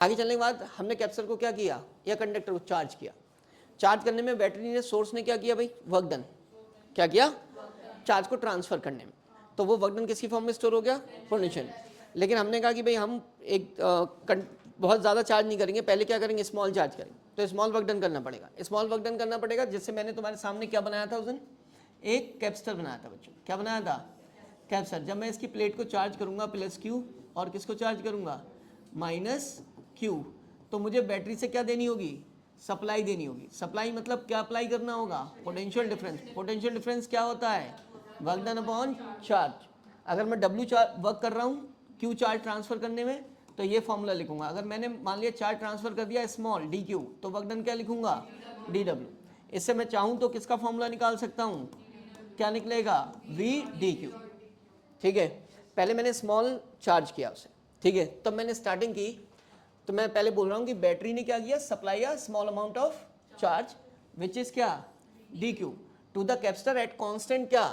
आगे चलने के बाद हमने कैपेसिटर को क्या किया या कंडक्टर को चार्ज किया। चार्ज करने में बैटरी ने, सोर्स ने क्या किया भाई, वर्क डन। क्या किया, चार्ज को ट्रांसफर करने में। तो वो वर्क डन किसकी फॉर्म में स्टोर हो गया, पोटेंशियल। लेकिन हमने कहा कि भाई हम एक बहुत ज़्यादा चार्ज नहीं करेंगे, पहले क्या करेंगे, स्मॉल चार्ज करेंगे। तो स्मॉल वर्क डन करना पड़ेगा, स्मॉल वर्क डन करना पड़ेगा। जिससे मैंने तुम्हारे सामने क्या बनाया था उस दिन, एक कैपेसिटर बनाया था बच्चों। क्या बनाया था, कैपेसिटर। जब मैं इसकी प्लेट को चार्ज करूंगा प्लस क्यू, और किसको चार्ज करूंगा, माइनस क्यू, तो मुझे बैटरी से क्या देनी होगी, सप्लाई देनी होगी। सप्लाई मतलब क्या अप्लाई करना होगा, पोटेंशियल डिफरेंस। पोटेंशियल डिफरेंस क्या होता है, वर्क डन अपॉन चार्ज। अगर मैं डब्ल्यू चार्ज वर्क कर रहा हूँ क्यू चार्ज ट्रांसफर करने में, तो ये फॉर्मूला लिखूंगा। अगर मैंने मान लिया चार्ज ट्रांसफर कर दिया स्मॉल डी क्यू, तो वर्क डन क्या लिखूंगा, डी डब्ल्यू। इससे मैं चाहूँ तो किसका फॉर्मूला निकाल सकता हूँ, क्या निकलेगा, वी डी क्यू। ठीक है, पहले मैंने स्मॉल चार्ज किया उसे, ठीक है, तब मैंने स्टार्टिंग की। तो मैं पहले बोल रहा हूँ कि बैटरी ने क्या किया, supply a small amount of charge which is क्या, D Q, to the capacitor at constant क्या,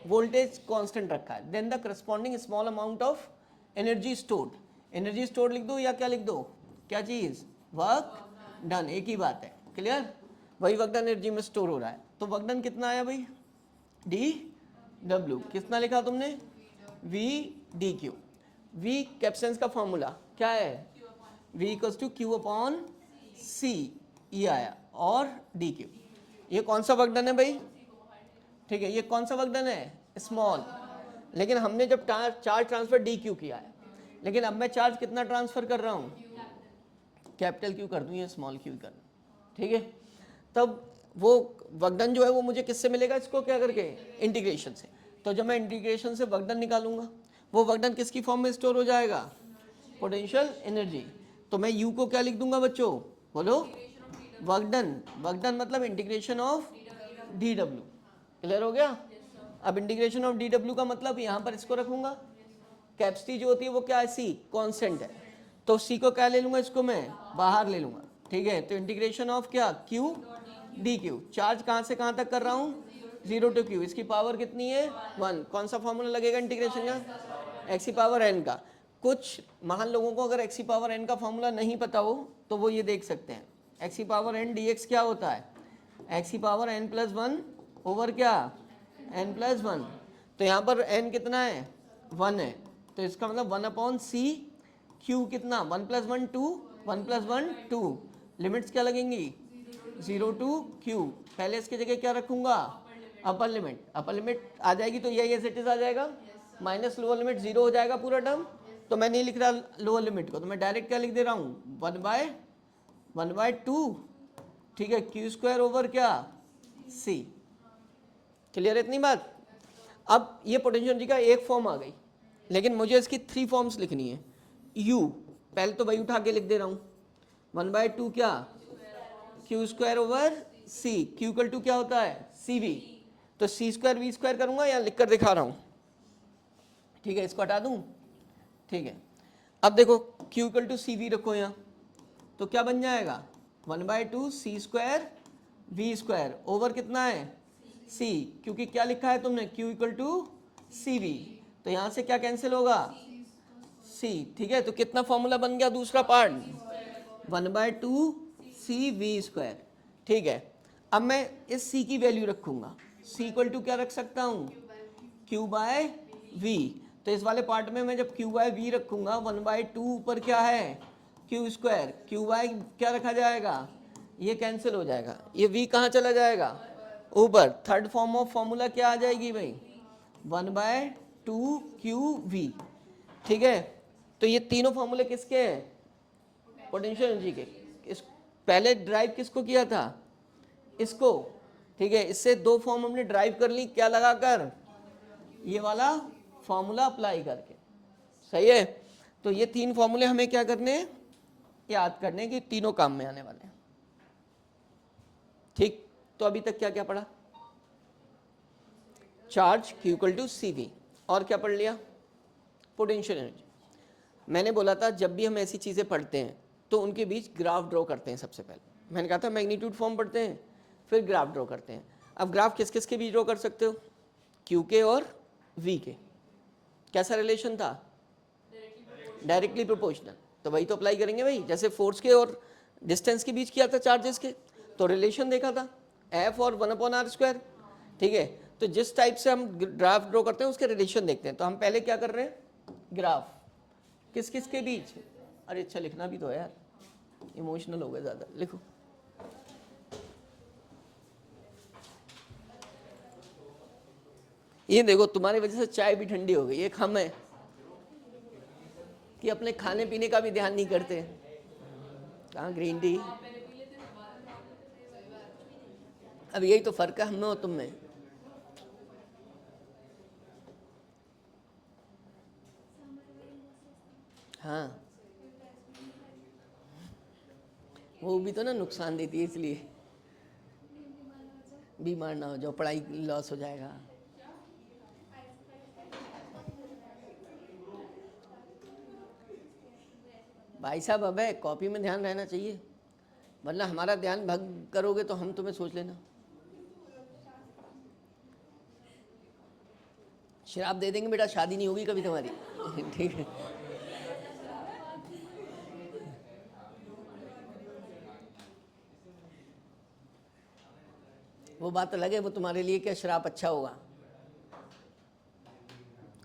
वोल्टेज कांस्टेंट रखा है। Then the corresponding small amount of energy stored. Energy stored लिख दो या क्या लिख दो, क्या चीज, वर्क डन, एक ही बात है, क्लियर। वही वर्क डन एनर्जी में स्टोर हो रहा है। तो वर्क डन कितना आया भाई, डी डब्ल्यू। कितना लिखा तुमने, V D Q. V capacitance का फॉर्मूला क्या है, V equals to Q upon C, ये आया, और डी क्यू। ये कौन सा वर्क डन है भाई, ठीक है, ये कौन सा वर्क डन है, स्मॉल। लेकिन हमने जब चार्ज ट्रांसफर डी क्यू किया है, लेकिन अब मैं चार्ज कितना ट्रांसफर कर रहा हूँ, कैपिटल क्यू कर दूँ या स्मॉल क्यू कर दूँ, ठीक है। तब वो वर्क डन जो है वो मुझे किससे मिलेगा, इसको क्या करके, इंटीग्रेशन से। तो जब मैं इंटीग्रेशन से वर्क डन निकालूंगा, वो वर्क डन किसकी फॉर्म में स्टोर हो जाएगा, पोटेंशियल एनर्जी। तो मैं U को क्या लिख दूंगा बच्चों, बोलो, वर्क डन। वर्क डन मतलब integration of D W. Clear हो गया। अब इंटीग्रेशन ऑफ डी डब्ल्यू का मतलब यहाँ पर इसको रखूंगा, कैपेसिटी जो होती है वो क्या है, सी कांस्टेंट है। तो सी को क्या ले लूंगा, इसको मैं बाहर ले लूंगा, ठीक है। तो इंटीग्रेशन ऑफ क्या, क्यू डी क्यू। चार्ज कहाँ से कहाँ तक कर रहा हूँ, 0 टू क्यू। इसकी पावर कितनी है, 1। कौन सा फॉर्मूला लगेगा इंटीग्रेशन का, एक्स की पावर एन का। कुछ महान लोगों को अगर एक्स की पावर एन का फॉर्मूला नहीं पता हो तो वो ये देख सकते हैं, एक्स की पावर एन डी एक्स क्या होता है, एक्स की पावर एन प्लस 1 ओवर क्या, एन प्लस 1। तो यहाँ पर एन कितना है, 1 है। तो इसका मतलब 1 अपॉन सी, क्यू कितना, 1 प्लस 1 2, 1 प्लस 1 2। लिमिट्स क्या लगेंगी, 0 टू क्यू। पहले इसकी जगह क्या रखूंगा, अपर लिमिट। अपर लिमिट आ जाएगी तो ये एज इट इज आ जाएगा, माइनस लोअर लिमिट 0 हो जाएगा पूरा टर्म। तो मैं नहीं लिख रहा लोअर लिमिट को, तो मैं डायरेक्ट क्या लिख दे रहा हूँ, 1/2, ठीक है, क्यू स्क्वायर ओवर क्या, सी। क्लियर है इतनी बात। अब ये पोटेंशियल एनर्जी का एक फॉर्म आ गई, लेकिन मुझे इसकी 3 फॉर्म्स लिखनी है। U पहले तो वही उठा के लिख दे रहा हूँ, 1/2 क्या, Q square over C. Q equal to क्या होता है, सी वी। तो सी स्क्वायर वी स्क्वायर करूंगा या लिख कर दिखा रहा हूँ, ठीक है, इसको हटा दूँ, ठीक है। अब देखो Q equal to C V रखो यहाँ, तो क्या बन जाएगा, 1/2 C square V square over कितना है, C। क्योंकि क्या लिखा है तुमने, Q equal to C V. तो यहाँ से क्या कैंसिल होगा, C, ठीक है। तो कितना फॉर्मूला बन गया दूसरा पार्ट, 1/2 सी वी स्क्वायर, ठीक है। अब मैं इस C की वैल्यू रखूंगा, C इक्वल टू क्या रख सकता हूँ, Q बाय वी। तो इस वाले पार्ट में मैं जब Q बाय वी रखूंगा, 1/2 ऊपर क्या है, क्यू स्क्वायर, Q बाय क्या रखा जाएगा, ये कैंसिल हो जाएगा, ये V कहाँ चला जाएगा, ऊपर। थर्ड फॉर्म ऑफ फॉर्मूला क्या आ जाएगी भाई, 1/2 क्यू वी, ठीक है। तो ये तीनों फॉर्मूले किसके हैं, पोटेंशियल एनर्जी के। इस पहले ड्राइव किसको किया था, इसको, ठीक है। इससे 2 फॉर्म हमने ड्राइव कर ली, क्या लगाकर, ये वाला फॉर्मूला अप्लाई करके, सही है। तो ये 3 फॉर्मूले हमें क्या करने, याद करने की, तीनों काम में आने वाले हैं, ठीक। तो अभी तक क्या क्या पढ़ा, charge Q equal to C V, और क्या पढ़ लिया, पोटेंशियल एनर्जी। मैंने बोला था जब भी हम ऐसी चीज़ें पढ़ते हैं तो उनके बीच ग्राफ ड्रॉ करते हैं सबसे पहले। मैंने कहा था मैग्नीट्यूड फॉर्म पढ़ते हैं, फिर ग्राफ ड्रॉ करते हैं। अब ग्राफ किस किस के बीच ड्रॉ कर सकते हो, Q के और V के। कैसा रिलेशन था, डायरेक्टली प्रोपोर्शनल। तो वही तो अप्लाई करेंगे भाई, जैसे फोर्स के और डिस्टेंस के बीच किया था चार्जेस के, तो रिलेशन देखा था एफ और 1/r²। ठीक है, तो जिस टाइप से हम ग्राफ ड्रॉ करते हैं उसके रिलेशन देखते हैं। तो हम पहले क्या कर रहे हैं, ग्राफ किस किस के बीच, अरे अच्छा लिखना भी तो है यार, इमोशनल हो गए ज़्यादा, लिखो। ये देखो तुम्हारी वजह से चाय भी ठंडी हो गई, एक हम है कि अपने खाने पीने का भी ध्यान नहीं करते। कहाँ ग्रीन टी, अब यही तो फर्क है हम में और तुम में। हाँ वो भी तो ना नुकसान देती है, इसलिए बीमार ना हो जाओ, पढ़ाई लॉस हो जाएगा। भाई साहब अब है कॉपी में ध्यान रहना चाहिए, वरना हमारा ध्यान भंग करोगे तो हम तुम्हें सोच लेना शराब दे देंगे बेटा, शादी नहीं होगी कभी तुम्हारी। ठीक है, वो बात अलग है, वो तुम्हारे लिए क्या शराब अच्छा होगा,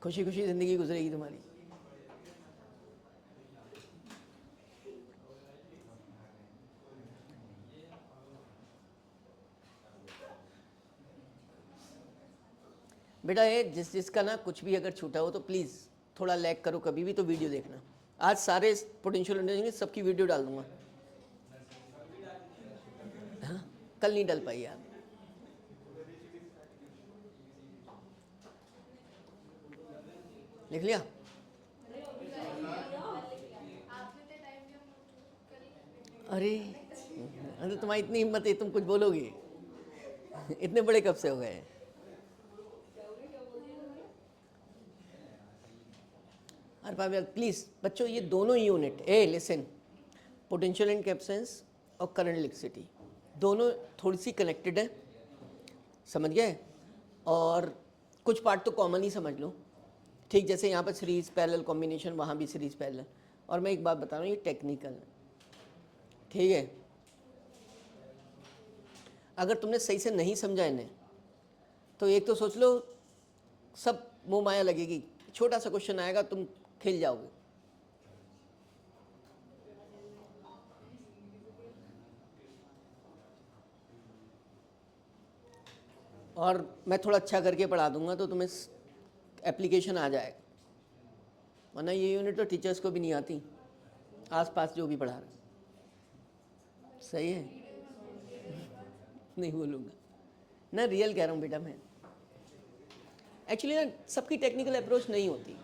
खुशी खुशी जिंदगी गुजरेगी तुम्हारी। बेटा ये जिसका ना कुछ भी अगर छूटा हो तो प्लीज़ थोड़ा लैग करो, कभी भी तो वीडियो देखना। आज सारे पोटेंशियल इंजीनियरिंग सबकी वीडियो डाल दूंगा। हाँ कल नहीं डाल पाई यार, लिख लिया। अरे अरे तुम्हारी इतनी हिम्मत है, तुम कुछ बोलोगे? इतने बड़े कब से हो गए? अरे पावेल प्लीज़ बच्चों, ये दोनों ही unit listen, potential and capacitance और करंट इलेक्ट्रिसिटी दोनों थोड़ी सी कनेक्टेड है, समझ गए? और कुछ पार्ट तो कॉमन ही समझ लो, ठीक जैसे यहाँ पर सीरीज पैरेलल कॉम्बिनेशन, वहाँ भी सीरीज पैरेलल। और मैं एक बात बता रहा हूँ, ये टेक्निकल है, ठीक है? अगर तुमने सही से नहीं समझा इन्हें तो एक तो सोच लो सब मोह माया लगेगी, छोटा सा क्वेश्चन आएगा तुम खिल जाओगे। और मैं थोड़ा अच्छा करके पढ़ा दूंगा तो तुम्हें एप्लीकेशन आ जाएगा, वरना ये यूनिट तो टीचर्स को भी नहीं आती, आसपास जो भी पढ़ा रहा। सही है? नहीं बोलूँगा ना, रियल कह रहा हूँ बेटा मैं। एक्चुअली ना सबकी टेक्निकल अप्रोच नहीं होती।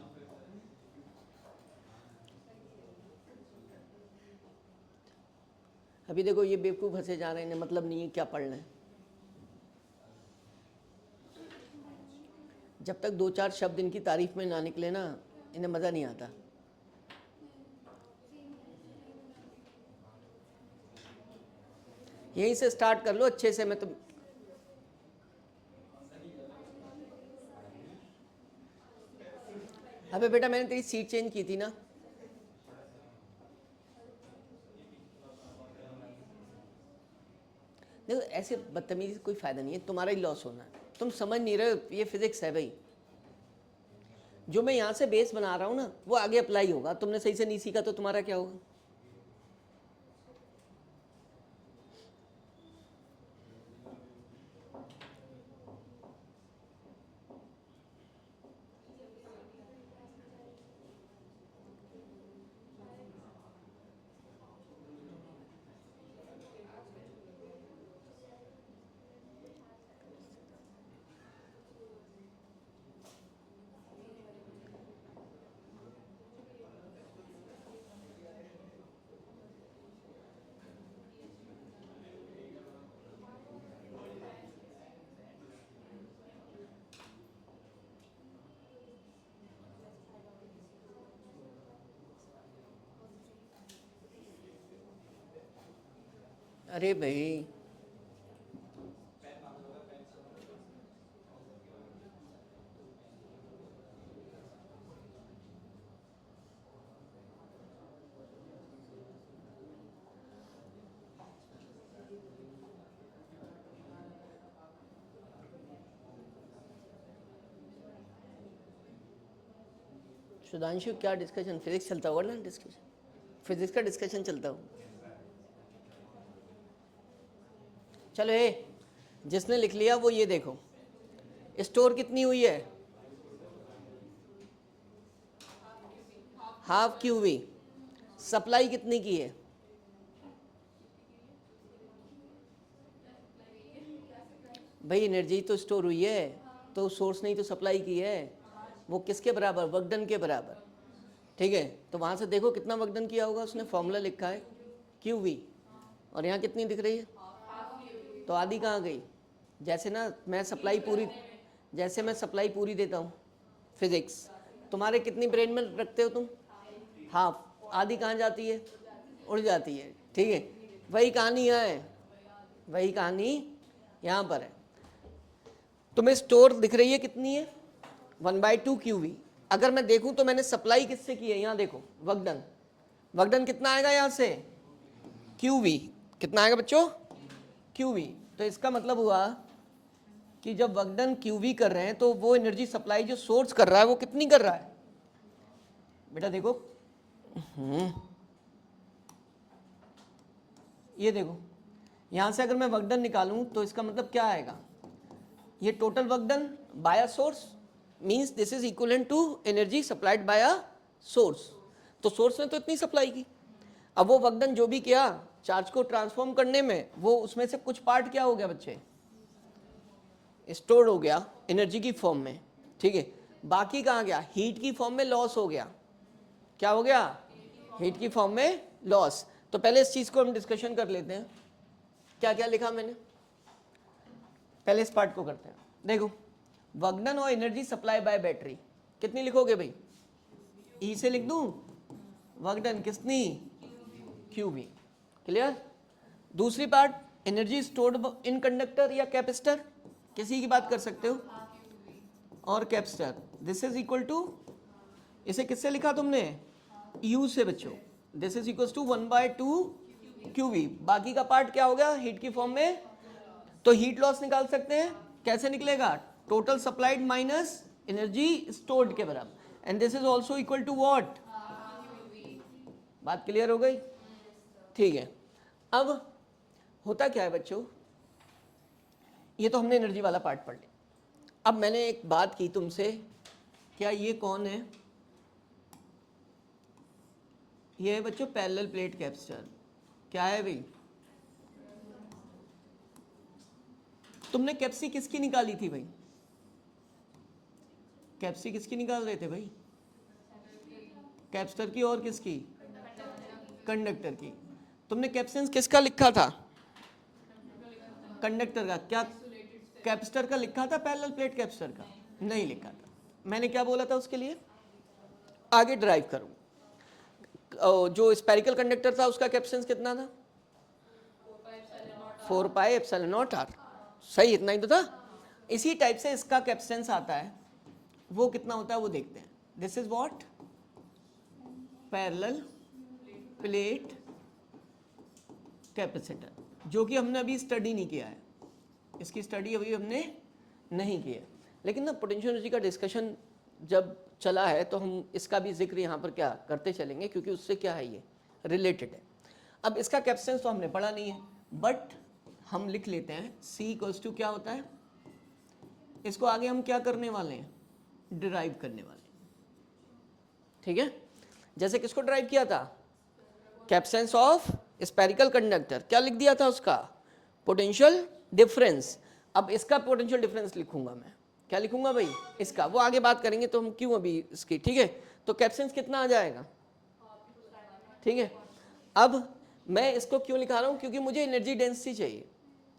अभी देखो ये बेवकूफ़ फंसे जा रहे हैं, मतलब नहीं है क्या पढ़ना है। जब तक 2-4 शब्द इनकी तारीफ में ना निकले ना, इन्हें मज़ा नहीं आता। यहीं से स्टार्ट कर लो अच्छे से। मैं तो अबे बेटा मैंने तेरी सीट चेंज की थी ना, देखो ऐसे बदतमीजी से कोई फ़ायदा नहीं है, तुम्हारा ही लॉस होना है। तुम समझ नहीं रहे हो, ये फिजिक्स है भाई। जो मैं यहाँ से बेस बना रहा हूँ ना वो आगे अप्लाई होगा, तुमने सही से नहीं सीखा तो तुम्हारा क्या होगा? अरे भाई सुधांशु क्या डिस्कशन, फिजिक्स चलता होगा ना, डिस्कशन फिजिक्स का डिस्कशन चलता हो। चलो ये जिसने लिख लिया वो ये देखो, स्टोर कितनी हुई है, हाफ क्यूवी। सप्लाई कितनी की है, भाई एनर्जी तो स्टोर हुई है, तो सोर्स ने ही तो सप्लाई की है। वो किसके बराबर, वर्क डन के बराबर। ठीक है, तो वहाँ से देखो कितना वर्क डन किया होगा, उसने फॉर्मूला लिखा है क्यू वी, और यहाँ कितनी दिख रही है, तो आधी कहाँ गई। जैसे ना मैं सप्लाई पूरी, जैसे मैं सप्लाई पूरी देता हूँ फिजिक्स, तुम्हारे कितनी ब्रेन में रखते हो तुम, हाफ, आधी कहाँ जाती है, उड़ जाती है। ठीक है, वही कहानी यहाँ है, वही कहानी यहाँ पर है। तुम्हें स्टोर दिख रही है कितनी है, 1/2 QV। अगर मैं देखूं तो मैंने सप्लाई किससे की है, यहाँ देखो वर्क डन कितना आएगा यहाँ से, QV कितना आएगा बच्चों, QV। तो इसका मतलब हुआ कि जब वर्क डन QV कर रहे हैं तो वो एनर्जी सप्लाई जो सोर्स कर रहा है वो कितनी कर रहा है बेटा, देखो ये देखो, यहाँ से अगर मैं वर्क डन निकालूं तो इसका मतलब क्या आएगा, ये total work done by a source means this is equivalent to energy supplied by a source. तो सोर्स ने तो इतनी सप्लाई की, अब वो वर्क डन जो भी किया चार्ज को ट्रांसफॉर्म करने में, वो उसमें से कुछ पार्ट क्या हो गया बच्चे, स्टोर हो गया एनर्जी की फॉर्म में। ठीक है, बाकी कहाँ गया, हीट की फॉर्म में लॉस हो गया। क्या हो गया, हीट की फॉर्म में लॉस। तो पहले इस चीज को हम डिस्कशन कर लेते हैं, क्या क्या लिखा मैंने, पहले इस पार्ट को करते हैं। देखो वर्क डन और एनर्जी सप्लाई बाय बैटरी कितनी लिखोगे भाई, ई से लिख दूं, वर्क डन कितनी, QV। क्लियर। दूसरी part, energy stored in conductor या कैपेसिटर, किसी की बात कर सकते हो, और capacitor, this is equal to, इसे किससे लिखा तुमने, U से बच्चों, this is equal to 1/2 QV। बाकी का पार्ट क्या हो गया, हीट की फॉर्म में। तो हीट लॉस निकाल सकते हैं, कैसे निकलेगा, total supplied minus energy stored के बराबर, and this is also equal to what, बात क्लियर हो गई। ठीक है, अब होता क्या है बच्चों, ये तो हमने एनर्जी वाला पार्ट पढ़ लिया। अब मैंने एक बात की तुमसे, क्या ये कौन है, ये है बच्चों पैरेलल प्लेट कैपेसिटर। क्या है भाई, तुमने कैपेसिटी किसकी निकाली थी भाई, कैपेसिटी किसकी निकाल रहे थे भाई, कैपेसिटर की और किसकी, कंडक्टर की। तुमने कैपेसिटेंस किसका लिखा था, कंडक्टर का। क्या कैपेसिटर का लिखा था, पैरेलल प्लेट कैपेसिटर का नहीं लिखा था। मैंने क्या बोला था उसके लिए, आगे ड्राइव करूं, जो स्पेरिकल कंडक्टर था उसका कैपेसिटेंस कितना था, 4πε0r, सही, इतना ही तो था। इसी टाइप से इसका कैपेसिटेंस आता है, वो कितना होता है वो देखते हैं। This is what, parallel plate capacitor, जो कि हमने अभी स्टडी नहीं किया है, इसकी स्टडी अभी हमने नहीं की है, लेकिन ना पोटेंशियल एनर्जी का डिस्कशन जब चला है तो हम इसका भी जिक्र यहाँ पर क्या करते चलेंगे, क्योंकि उससे क्या है ये रिलेटेड है। अब इसका कैपेसिटेंस तो हमने पढ़ा नहीं है, बट हम लिख लेते हैं C इक्वल्स टू क्या होता है, इसको आगे हम क्या करने वाले हैं, डिराइव करने वाले हैं। ठीक है, जैसे किसको ड्राइव किया था, कैपेसिटेंस ऑफ स्पेरिकल कंडक्टर, क्या लिख दिया था उसका, पोटेंशियल डिफरेंस। अब इसका पोटेंशियल डिफरेंस लिखूंगा मैं, क्या लिखूंगा भाई, इसका, वो आगे बात करेंगे, तो हम क्यों अभी इसकी। ठीक है, तो कैपेसिटेंस कितना आ जाएगा, ठीक है। अब मैं इसको क्यों लिखा रहा हूं, क्योंकि मुझे एनर्जी डेंसिटी चाहिए।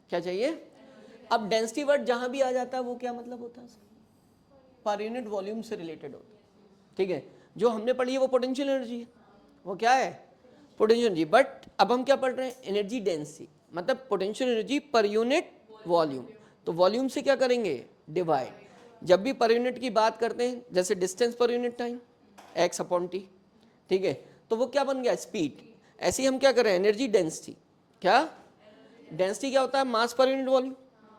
क्या चाहिए, अब डेंसिटी वर्ड जहां भी आ जाता है वो क्या मतलब होता है, पर यूनिट वॉल्यूम से रिलेटेड होता है। ठीक है, जो हमने पढ़ी है वो पोटेंशियल एनर्जी है, वो क्या है, पोटेंशियल एनर्जी। बट अब हम क्या पढ़ रहे हैं, एनर्जी डेंसिटी, मतलब potential energy per unit volume. तो वॉल्यूम से क्या करेंगे, डिवाइड। जब भी पर यूनिट की बात करते हैं, जैसे distance per unit time x/t, ठीक है, तो वो क्या बन गया, स्पीड। ऐसे ही हम क्या कर रहे हैं, एनर्जी डेंसिटी, क्या डेंसिटी क्या होता है, मास पर यूनिट वॉल्यूम।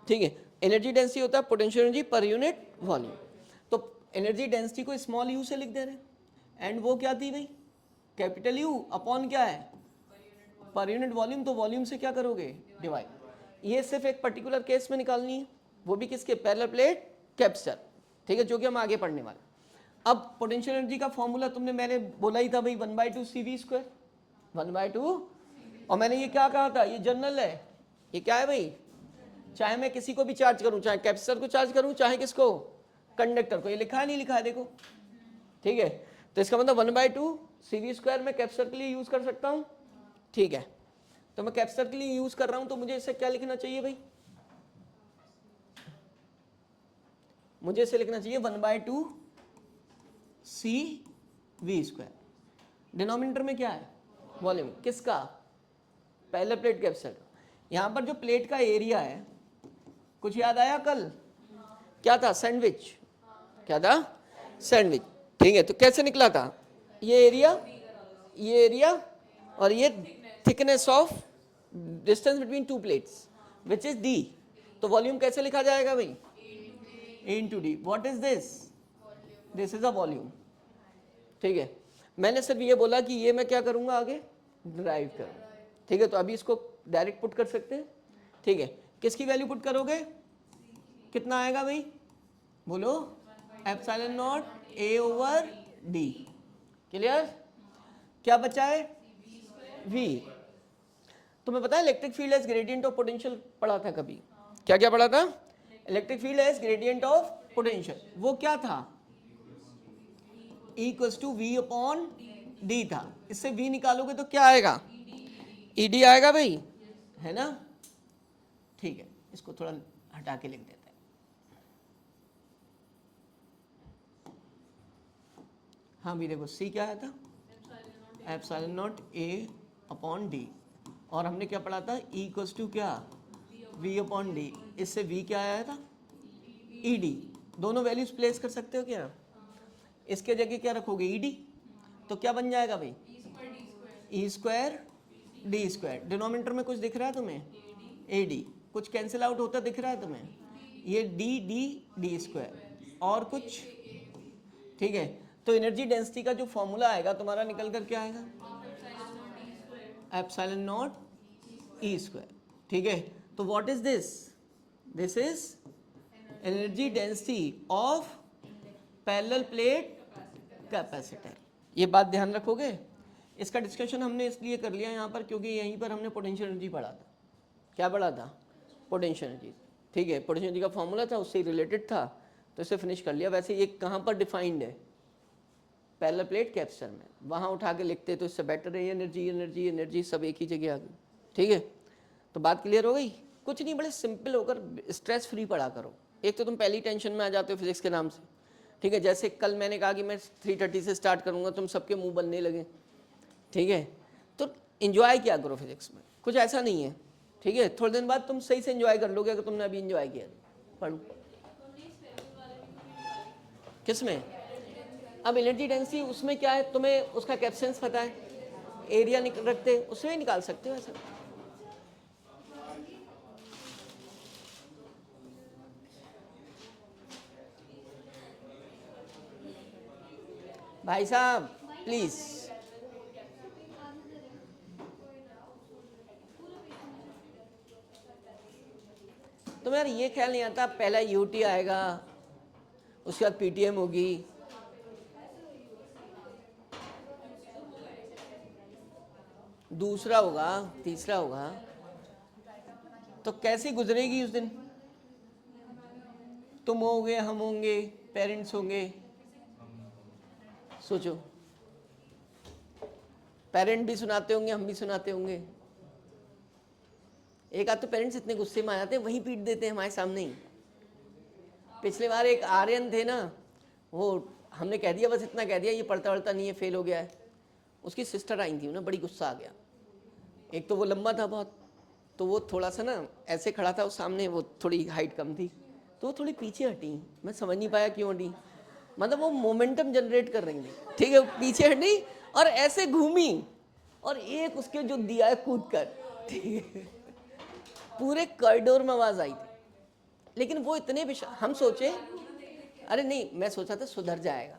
ठीक है, एनर्जी डेंसिटी होता है potential energy per unit volume. तो एनर्जी डेंसिटी को स्मॉल u से लिख दे रहे हैं, एंड वो क्या थी भाई, कैपिटल यू अपॉन क्या है, पर यूनिट वॉल्यूम, तो वॉल्यूम से क्या करोगे, डिवाइड। ये सिर्फ एक पर्टिकुलर केस में निकालनी है, वो भी किसके, पैरेलल प्लेट कैपेसिटर, ठीक है, जो कि हम आगे पढ़ने वाले। अब पोटेंशियल एनर्जी का फॉर्मूला तुमने, मैंने बोला ही था भाई 1/2 CV², 1/2, और मैंने ये क्या कहा था, ये जनरल है, ये क्या है भाई, चाहे मैं किसी को भी चार्ज करूं, चाहे कैपेसिटर को चार्ज करूं, चाहे किसको, कंडक्टर को, ये लिखा है नहीं लिखा है देखो, ठीक है। तो इसका मतलब 1/2 CV² मैं कैपेसिटर के लिए यूज कर सकता हूं, ठीक है। तो मैं कैपेसिटर के लिए यूज कर रहा हूं, तो मुझे इसे क्या लिखना चाहिए भाई, मुझे इसे लिखना चाहिए 1/2 CV²। डिनोमिनेटर में क्या है, वॉल्यूम, किसका, पैरेलल प्लेट कैपेसिटर। यहां पर जो प्लेट का एरिया है, कुछ याद आया कल, क्या था, सैंडविच, क्या था, सैंडविच, ठीक है। तो कैसे निकला था, ये एरिया और ये thickness of distance between two plates which is D. तो वॉल्यूम कैसे लिखा जाएगा भाई, A into D। What is this is a volume, ठीक है। मैंने सिर्फ ये बोला कि ये मैं क्या करूंगा, आगे ड्राइव करूंगा, ठीक है। तो अभी इसको डायरेक्ट पुट कर सकते हैं, ठीक है। किसकी वैल्यू पुट करोगे, कितना आएगा भाई, बोलो, ε0 A/D, क्लियर। क्या बचा है, V। तुम्हें पता है electric field as gradient of potential पढ़ा था कभी, क्या क्या पढ़ा था, electric field as gradient of potential, वो क्या था, E=V/D था। इससे V निकालोगे तो क्या आएगा, ED आएगा भाई, है ना, ठीक है। इसको थोड़ा हटा के लिख देते हैं, हाँ भी देखो, C क्या आया था, ε0 A/D, और हमने क्या पढ़ा था, E क्या, V/D, इससे V क्या आया था, ED। दोनों वैल्यूज प्लेस कर सकते हो क्या, इसके जगह क्या रखोगे, ED, तो क्या बन जाएगा भाई, E² D²। डिनोमिनेटर में कुछ दिख रहा है तुम्हें, AD, कुछ कैंसिल आउट होता दिख रहा है तुम्हें, ये D² और कुछ, ठीक है। तो एनर्जी डेंसिटी का जो फॉर्मूला आएगा तुम्हारा निकल कर क्या आएगा, ε0 E², ठीक है। तो what is this is energy density of parallel plate capacitor. ये बात ध्यान रखोगे। इसका डिस्कशन हमने इसलिए कर लिया यहाँ पर क्योंकि यहीं पर हमने पोटेंशियल एनर्जी पढ़ा था, क्या पढ़ा था, पोटेंशियल एनर्जी, ठीक है। पोटेंशियल एनर्जी का फॉर्मूला था, उससे रिलेटेड था, तो इसे फिनिश कर लिया। वैसे ये कहाँ पर डिफाइंड है, पैरेलल प्लेट कैपेसिटर में, वहाँ उठा के लिखते तो इससे बेटर है, एनर्जी सब एक ही जगह आ गई, ठीक है। तो बात क्लियर हो गई, कुछ नहीं, बड़े सिंपल होकर स्ट्रेस फ्री पढ़ा करो। एक तो तुम पहली टेंशन में आ जाते हो फिजिक्स के नाम से, ठीक है। जैसे कल मैंने कहा कि मैं 3:30 से स्टार्ट करूंगा, तुम सबके मुंह बनने लगे, ठीक है। तो एंजॉय किया करो फिजिक्स में, कुछ ऐसा नहीं है, ठीक है। थोड़े दिन बाद तुम सही से एंजॉय कर लोगे अगर तुमने अभी एंजॉय किया। पढ़ो किस में, अब एनर्जी डेंसिटी उसमें क्या है, तुम्हें उसका कैपेसिटेंस पता है, एरिया रखते उसमें ही निकाल सकते हो ऐसा। भाई साहब प्लीज, तो यार ये ख्याल नहीं आता पहला यूटी आएगा, उसके बाद पीटीएम होगी, दूसरा होगा, तीसरा होगा, तो कैसी गुजरेगी उस दिन। तुम होगे, हम होंगे, पेरेंट्स होंगे, सोचो, पेरेंट भी सुनाते होंगे, हम भी सुनाते होंगे। एक आध तो पेरेंट्स इतने गुस्से में आ जाते हैं, वहीं पीट देते हैं हमारे सामने ही। पिछले बार एक आर्यन थे ना, वो हमने कह दिया, बस इतना कह दिया ये पढ़ता वढ़ता नहीं है, फेल हो गया है। उसकी सिस्टर आई थी, उन्हें बड़ी गुस्सा आ गया। एक तो वो लंबा था बहुत, तो वो थोड़ा सा ना ऐसे खड़ा था, वो सामने, वो थोड़ी हाइट कम थी, तो वो थोड़ी पीछे हटी। मैं समझ नहीं पाया क्यों हटी, मतलब वो मोमेंटम जनरेट कर रही थी, ठीक है। पीछे हटी और ऐसे घूमी और एक उसके जो दिया है कूद कर, ठीक है, पूरे कॉरिडोर में आवाज आई थी। लेकिन वो इतने हम सोचे, अरे नहीं, मैं सोचा था सुधर जाएगा,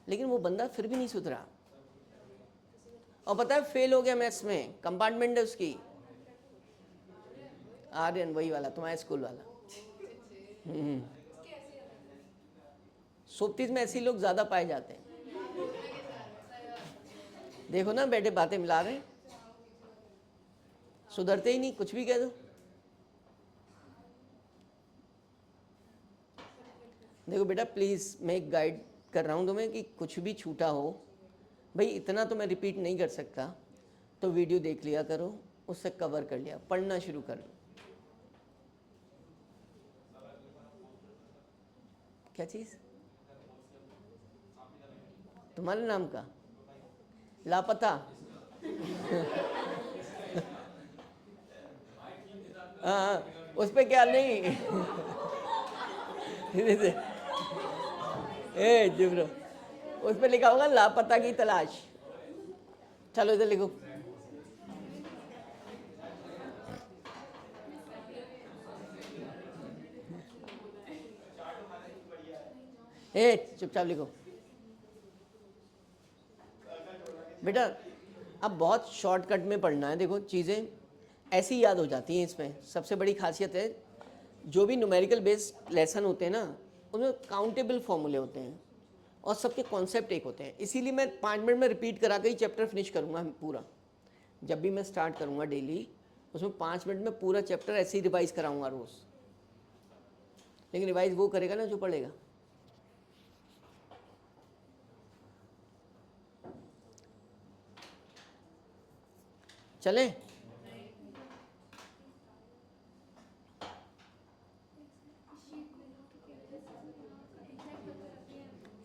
लेकिन वो बंदा फिर भी नहीं सुधरा, और पता है फेल हो गया मैथ्स में, कंपार्टमेंट है उसकी, आर्यन वही वाला तुम्हारे स्कूल वाला। सोपतीस में ऐसे लोग ज्यादा पाए जाते हैं, देखो ना बैठे बातें मिला रहे हैं, सुधरते ही नहीं, कुछ भी कह दो। देखो बेटा प्लीज मैं एक गाइड कर रहा हूं तुम्हें कि कुछ भी छूटा हो, भाई इतना तो मैं रिपीट नहीं कर सकता, तो वीडियो देख लिया करो, उससे कवर कर लिया, पढ़ना शुरू कर लो। क्या चीज? तुम्हारे नाम का लापता? हाँ उस पे क्या नहीं। ए चुप रहो, उस पे लिखा होगा लापता की तलाश। चलो इधर लिखो। ए चुपचाप लिखो बेटा, अब बहुत शॉर्टकट में पढ़ना है। देखो चीज़ें ऐसी याद हो जाती हैं, इसमें सबसे बड़ी खासियत है जो भी न्यूमेरिकल बेस्ड लेसन होते हैं ना, उनमें काउंटेबल फॉर्मूले होते हैं और सबके कॉन्सेप्ट एक होते हैं। इसीलिए मैं 5 मिनट में रिपीट करा के ही चैप्टर फिनिश करूँगा पूरा। जब भी मैं स्टार्ट करूँगा डेली, उसमें 5 मिनट में पूरा चैप्टर ऐसे ही रिवाइज कराऊँगा रोज़। लेकिन रिवाइज वो करेगा ना जो पढ़ेगा। चले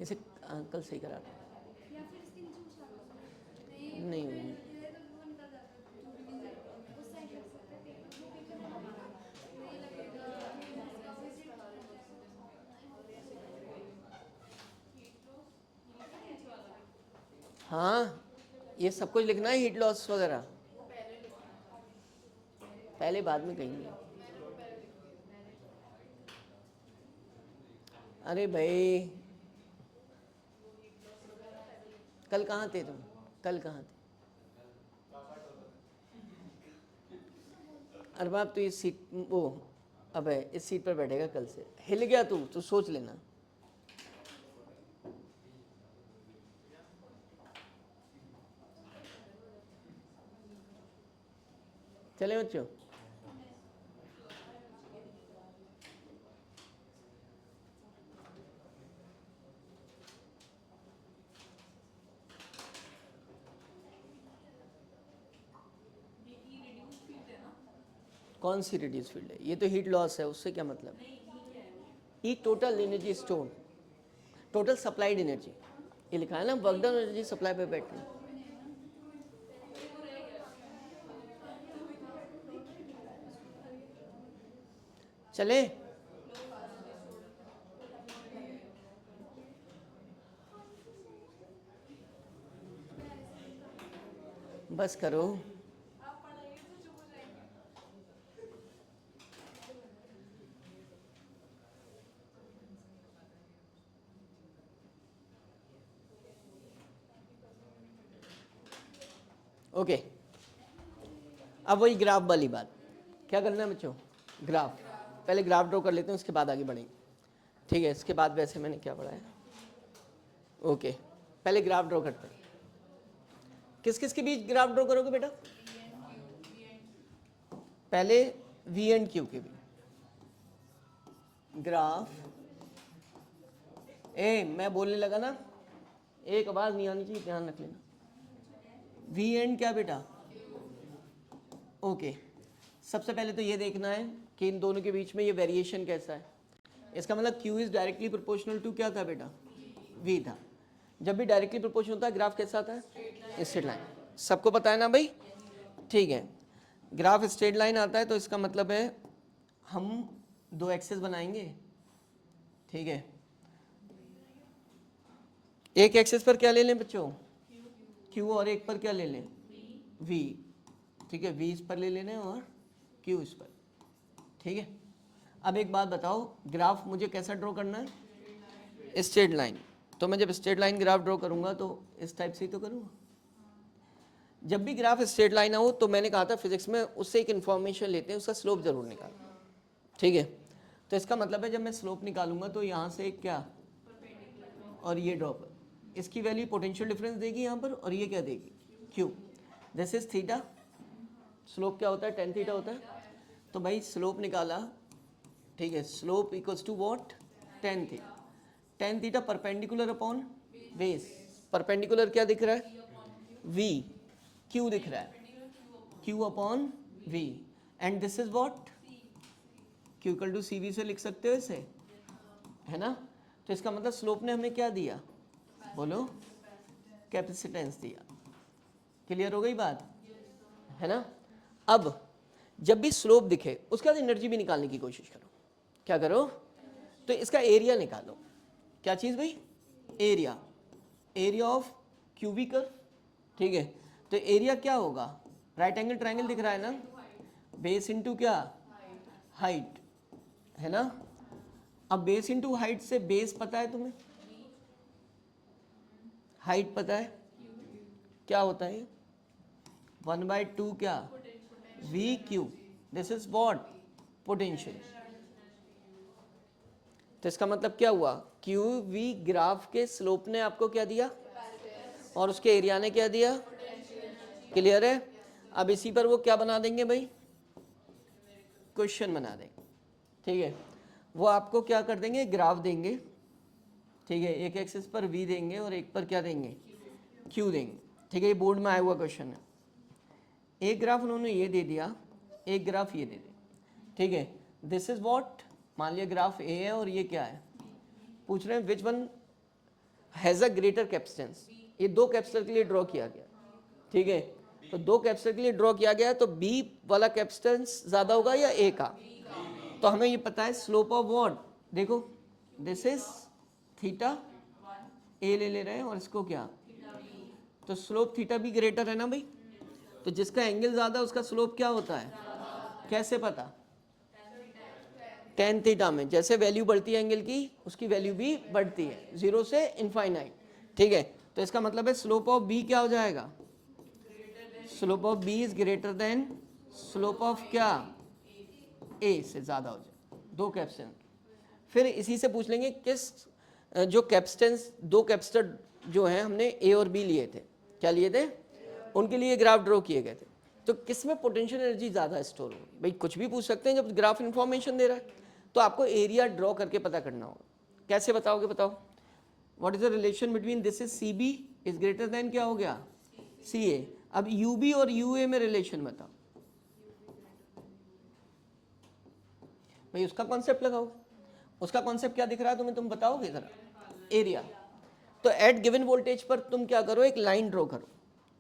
इसे अंकल सही करा नहीं। हाँ ये सब कुछ लिखना है, हीट लॉस वगैरह पहले बाद में कहेंगे। अरे भाई कल कहाँ थे तुम? कल कहाँ थे? अरे बाप तो इस सीट वो अब है, इस सीट पर बैठेगा कल से। हिल गया तू सोच लेना। चले बच्चों, कौन सी रिड्यूस फील्ड है? ये तो हीट लॉस है, उससे क्या मतलब? E total energy store, total supplied energy, ये लिखा है ना, वर्क डन एनर्जी सप्लाई पे बैटरी। चले बस करो। ओके अब वही ग्राफ वाली बात, क्या करना है बच्चों? ग्राफ, पहले ग्राफ ड्रॉ कर लेते हैं, उसके बाद आगे बढ़ेंगे। ठीक है, इसके बाद वैसे मैंने क्या पढ़ा है? ओके पहले ग्राफ ड्रॉ करते हैं। किस किस के बीच ग्राफ ड्रॉ करोगे बेटा? पहले वी एंड क्यू के बीच ग्राफ। ए मैं बोलने लगा ना, एक आवाज नहीं आनी चाहिए, ध्यान रख लेना। वी एंड क्या बेटा? ओके सबसे पहले तो ये देखना है कि इन दोनों के बीच में ये वेरिएशन कैसा है। इसका मतलब Q is directly proportional to क्या था बेटा? V था। जब भी डायरेक्टली प्रोपोर्शनल होता है ग्राफ कैसा आता है? Straight line. सबको पता है ना भाई? ठीक है, ग्राफ स्ट्रेट लाइन आता है तो इसका मतलब है हम दो एक्सेस बनाएंगे। ठीक है, एक एक्सेस पर क्या ले लें बच्चों? Q, और एक पर क्या ले लें? V। ठीक है, V इस पर ले लेने और Q इस पर। ठीक है, अब एक बात बताओ, ग्राफ मुझे कैसा ड्रॉ करना है? Straight line. तो मैं जब स्ट्रेट लाइन ग्राफ ड्रॉ करूंगा तो इस टाइप से ही तो करूंगा। जब भी ग्राफ स्ट्रेट लाइन हो तो मैंने कहा था फिजिक्स में उससे एक इन्फॉर्मेशन लेते हैं, उसका स्लोप जरूर निकालना, ठीक है। तो इसका मतलब है जब मैं स्लोप निकालूंगा तो यहाँ से क्या और ये ड्रॉप, इसकी वैल्यू पोटेंशियल डिफरेंस देगी यहाँ पर, और ये क्या देगी Q. This is theta, slope क्या होता है टेन थीटा होता है। तो भाई स्लोप निकाला, ठीक है, slope equals to what tan theta. Tan theta perpendicular upon base, perpendicular क्या दिख रहा है v, q दिख रहा है q upon v, and this is what q equal to cv से लिख सकते हो इसे, है ना। तो इसका मतलब स्लोप ने हमें क्या दिया, बोलो कैपेसिटेंस दिया। क्लियर हो गई बात, है ना। अब जब भी स्लोप दिखे उसके बाद एनर्जी भी निकालने की कोशिश करो। क्या करो, तो इसका एरिया निकालो। क्या चीज भाई, area, area of cubic curve, ठीक है। तो एरिया क्या होगा, राइट एंगल ट्रायंगल दिख रहा है ना, बेस इनटू क्या हाइट, है ना। अब बेस इनटू हाइट से बेस पता है तुम्हें, हाइट पता है, क्या होता है 1/2 क्या we Q, this is what potential. तो इसका मतलब क्या हुआ, क्यू वी ग्राफ के स्लोप ने आपको क्या दिया और उसके एरिया ने क्या दिया, क्लियर है। अब इसी पर वो क्या बना देंगे भाई, क्वेश्चन बना देंगे, ठीक है। वो आपको क्या कर देंगे, ग्राफ देंगे, ठीक है, एक एक्सिस पर v देंगे और एक पर क्या देंगे q देंगे, ठीक है। ये बोर्ड में आया हुआ क्वेश्चन है। एक ग्राफ उन्होंने ये दे दिया, एक ग्राफ ये दे दिया, ठीक है। दिस इज व्हाट, मान लिया ग्राफ a है और ये क्या है, पूछ रहे हैं which one has a greater capacitance. ये दो कैपेसिटर के लिए ड्रॉ किया गया, ठीक है। तो दो कैपेसिटर के लिए ड्रॉ किया गया है, तो b वाला कैपेसिटेंस ज्यादा होगा या a का। तो हमें ये पता है स्लोप ऑफ व्हाट, देखो दिस इज थीटा, a ले रहे हैं और इसको क्या, तो स्लोप थीटा भी ग्रेटर है ना भाई। तो जिसका एंगल ज्यादा उसका स्लोप क्या होता है, कैसे पता, टेन थीटा में जैसे वैल्यू बढ़ती है एंगल की उसकी वैल्यू भी बढ़ती है, 0 से इनफाइनाइट, ठीक है। तो इसका मतलब है स्लोप ऑफ b क्या हो जाएगा, slope of b is greater then slope of क्या a से ज्यादा हो जाए, दो कैपेसिटेंस। फिर इसी से पूछ लेंगे किस जो कैपेसिटेंस, दो कैपेसिटर जो हैं हमने a और b लिए थे, क्या लिए थे, उनके लिए ग्राफ ड्रॉ किए गए थे, तो किस में पोटेंशियल एनर्जी ज़्यादा स्टोर होगी। भाई कुछ भी पूछ सकते हैं जब ग्राफ इन्फॉर्मेशन दे रहा है, तो आपको एरिया ड्रॉ करके पता करना होगा। कैसे बताओगे, बताओ what is the relation between this is C B is greater than क्या हो गया सी ए। अब यू बी और यू ए में रिलेशन बताओ, भाई उसका कॉन्सेप्ट लगाओ, उसका कॉन्सेप्ट क्या दिख रहा है तुम्हें, तुम बताओगे जरा, एरिया। तो एट गिवन वोल्टेज पर तुम क्या करो, एक लाइन ड्रॉ करो,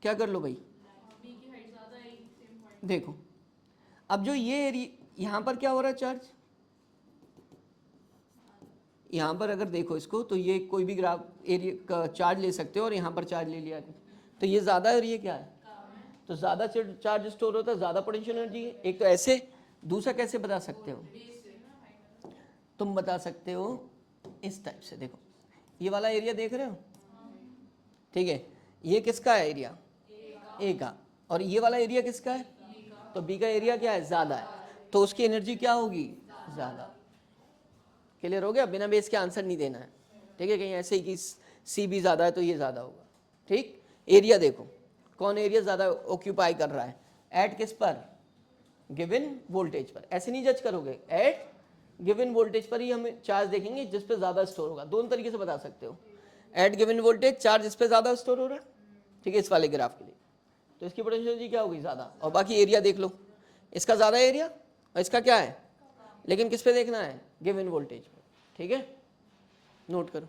क्या कर लो भाई, देखो अब जो ये एरिया यहाँ पर क्या हो रहा है चार्ज, यहाँ पर अगर देखो इसको तो ये कोई भी ग्राफ एरिया का चार्ज ले सकते हो और यहाँ पर चार्ज ले लिया, तो ये ज़्यादा है और ये क्या है, तो ज़्यादा चार्ज स्टोर होता है, ज़्यादा पोटेंशियल एनर्जी है। एक तो ऐसे, दूसरा कैसे बता सकते हो, तुम बता सकते हो इस टाइप से, देखो ये वाला एरिया देख रहे हो, ठीक है, ये किसका है एरिया, ए का, और ये वाला एरिया किसका है, तो बी का एरिया क्या है, ज़्यादा है, तो उसकी एनर्जी क्या होगी, ज़्यादा। क्लियर हो गया, बिना बेस के आंसर नहीं देना है, ठीक है। कहीं ऐसे ही कि सी बी ज़्यादा है तो ये ज़्यादा होगा, ठीक। एरिया देखो कौन एरिया ज़्यादा ऑक्यूपाई कर रहा है, एट किस पर, गिवन वोल्टेज पर। ऐसे नहीं जज करोगे, एट गिवन वोल्टेज पर ही हम चार्ज देखेंगे जिस पे ज़्यादा स्टोर होगा। दोनों तरीके से बता सकते हो, एट गिवन वोल्टेज चार्ज इस पे ज़्यादा स्टोर हो रहा है, ठीक है, इस वाले ग्राफ के लिए, तो इसकी पोटेंशियल एनर्जी क्या होगी, ज़्यादा। और बाकी एरिया देख लो, इसका ज़्यादा एरिया और इसका क्या है, लेकिन किस पे देखना है, गिवन वोल्टेज पे, ठीक है, नोट करो।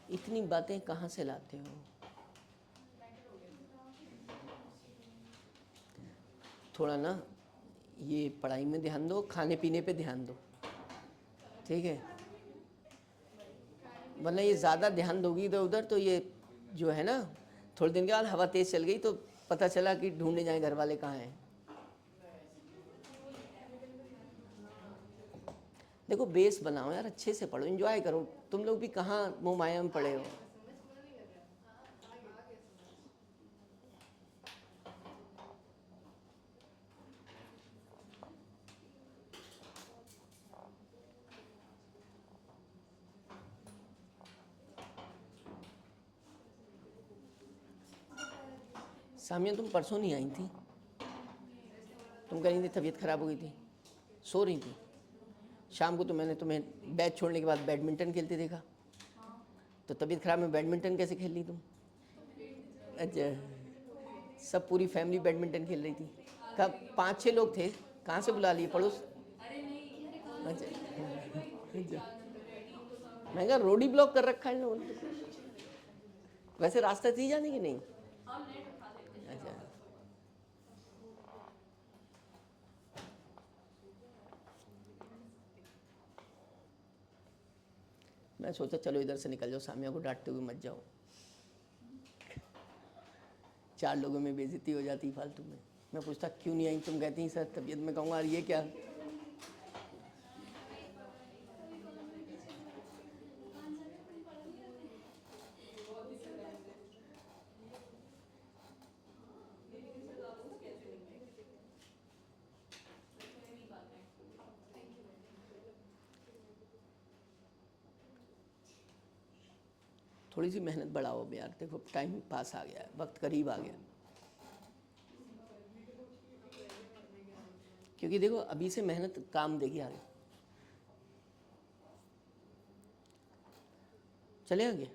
इतनी बातें कहाँ से लाते हो, थोड़ा ना ये पढ़ाई में ध्यान दो, खाने पीने पे ध्यान दो, ठीक है, वरना ये ज़्यादा ध्यान दोगी इधर उधर तो ये जो है ना, थोड़े दिन के बाद हवा तेज़ चल गई तो पता चला कि ढूंढने जाए घर वाले कहाँ हैं। देखो बेस बनाओ यार, अच्छे से पढ़ो, एंजॉय करो। तुम लोग भी कहाँ मुँह माया में पड़े हो। सामिया तुम परसों नहीं आई थी, तुम कह रही थी तबीयत खराब हो गई थी, सो रही थी। शाम को तो मैंने तुम्हें बैच छोड़ने के बाद बैडमिंटन खेलते देखा, तो तबीयत खराब में बैडमिंटन कैसे खेल रही तुम? अच्छा, सब पूरी फैमिली बैडमिंटन खेल रही थी। कब? 5-6 लोग थे, कहाँ से बुला लिए? पड़ोस? अच्छा, मैं कहा रोड ही ब्लॉक कर रखा है इन लोगों ने। वैसे रास्ता थी जाने की नहीं? अच्छा, मैं सोचा चलो इधर से निकल जाओ, सामिया को डांटते हुए मत जाओ, 4 लोगों में बेइज्जती हो जाती फालतू में। मैं पूछता क्यों नहीं आई, तुम कहती सर तबीयत में। कहूँगा ये क्या? थोड़ी सी मेहनत बढ़ाओ अब यार, देखो टाइम पास आ गया है, वक्त करीब आ गया। क्योंकि देखो अभी से मेहनत काम देगी आगे। चले आगे।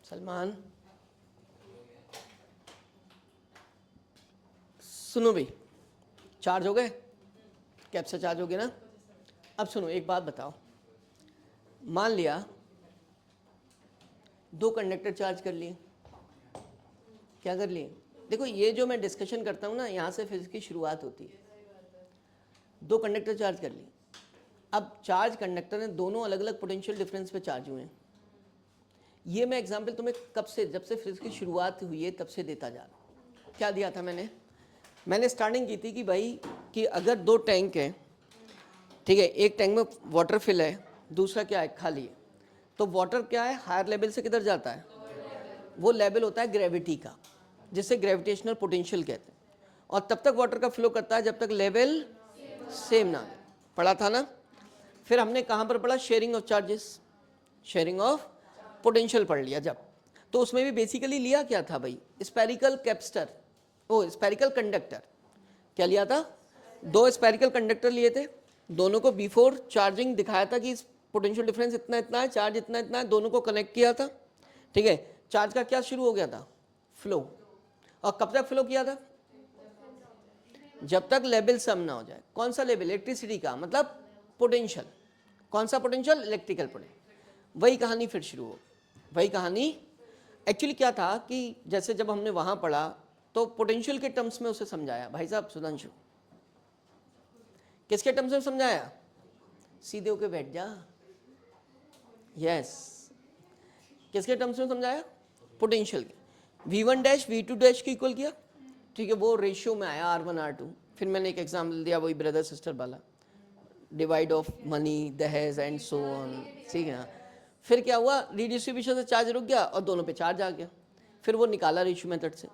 सलमान सुनो भाई, चार्ज हो गए? कैप्चर चार्ज हो गया ना? अब सुनो एक बात बताओ, मान लिया 2 कंडक्टर चार्ज कर लिए, क्या कर लिए? देखो ये जो मैं डिस्कशन करता हूँ ना, यहाँ से फिजिक्स की शुरुआत होती है। 2 कंडक्टर चार्ज कर लिए, अब चार्ज कंडक्टर हैं, दोनों अलग अलग पोटेंशियल डिफरेंस पे चार्ज हुए हैं। ये मैं एग्जांपल तुम्हें कब से, जब से फिजिक्स की शुरुआत हुई है तब से देता जा रहा हूँ। क्या दिया था मैंने स्टार्टिंग की थी कि भाई कि अगर 2 टैंक हैं, ठीक है, एक टैंक में वाटर फिल है, दूसरा क्या है, खाली है, तो वाटर क्या है, हायर लेवल से किधर जाता है? वो लेवल होता है ग्रेविटी का, जिसे ग्रेविटेशनल पोटेंशियल कहते हैं, और तब तक वाटर का फ्लो करता है जब तक लेवल सेम ना हो। पढ़ा था ना? फिर हमने कहाँ पर पढ़ा? Sharing of charges, sharing of potential पढ़ लिया जब, तो उसमें भी बेसिकली लिया क्या था भाई? स्पेरिकल कैपेसिटर, ओ स्पेरिकल कंडक्टर। क्या लिया था? 2 स्पेरिकल कंडक्टर लिए थे, दोनों को बिफोर चार्जिंग दिखाया था कि पोटेंशियल डिफरेंस इतना इतना है, चार्ज इतना इतना है, दोनों को कनेक्ट किया था, ठीक है। चार्ज का क्या शुरू हो गया था? फ्लो। और कब तक फ्लो किया था? जब तक लेवल सम ना हो जाए। कौन सा लेवल? इलेक्ट्रिसिटी का, मतलब पोटेंशियल। कौन सा पोटेंशियल? Electrical potential. वही कहानी फिर शुरू हो, वही कहानी। एक्चुअली क्या था कि जैसे जब हमने वहां पढ़ा तो पोटेंशियल के टर्म्स में उसे समझाया। भाई साहब सुधांशु, किसके टर्म्स में समझाया? सीधे होके बैठ जा। यस, किसके टर्म्स में समझाया? पोटेंशियल के। v1 डैश v2 डैश की इक्वल किया, ठीक है, वो रेशियो में आया r1 r2। फिर मैंने एक एग्जाम्पल दिया वही ब्रदर सिस्टर वाला, डिवाइड ऑफ मनी, दहेज एंड सो ऑन, ठीक है। फिर क्या हुआ? रिडिस्ट्रीब्यूशन से चार्ज रुक गया और दोनों पे चार्ज आ गया, फिर वो निकाला रेशियो मेथड से,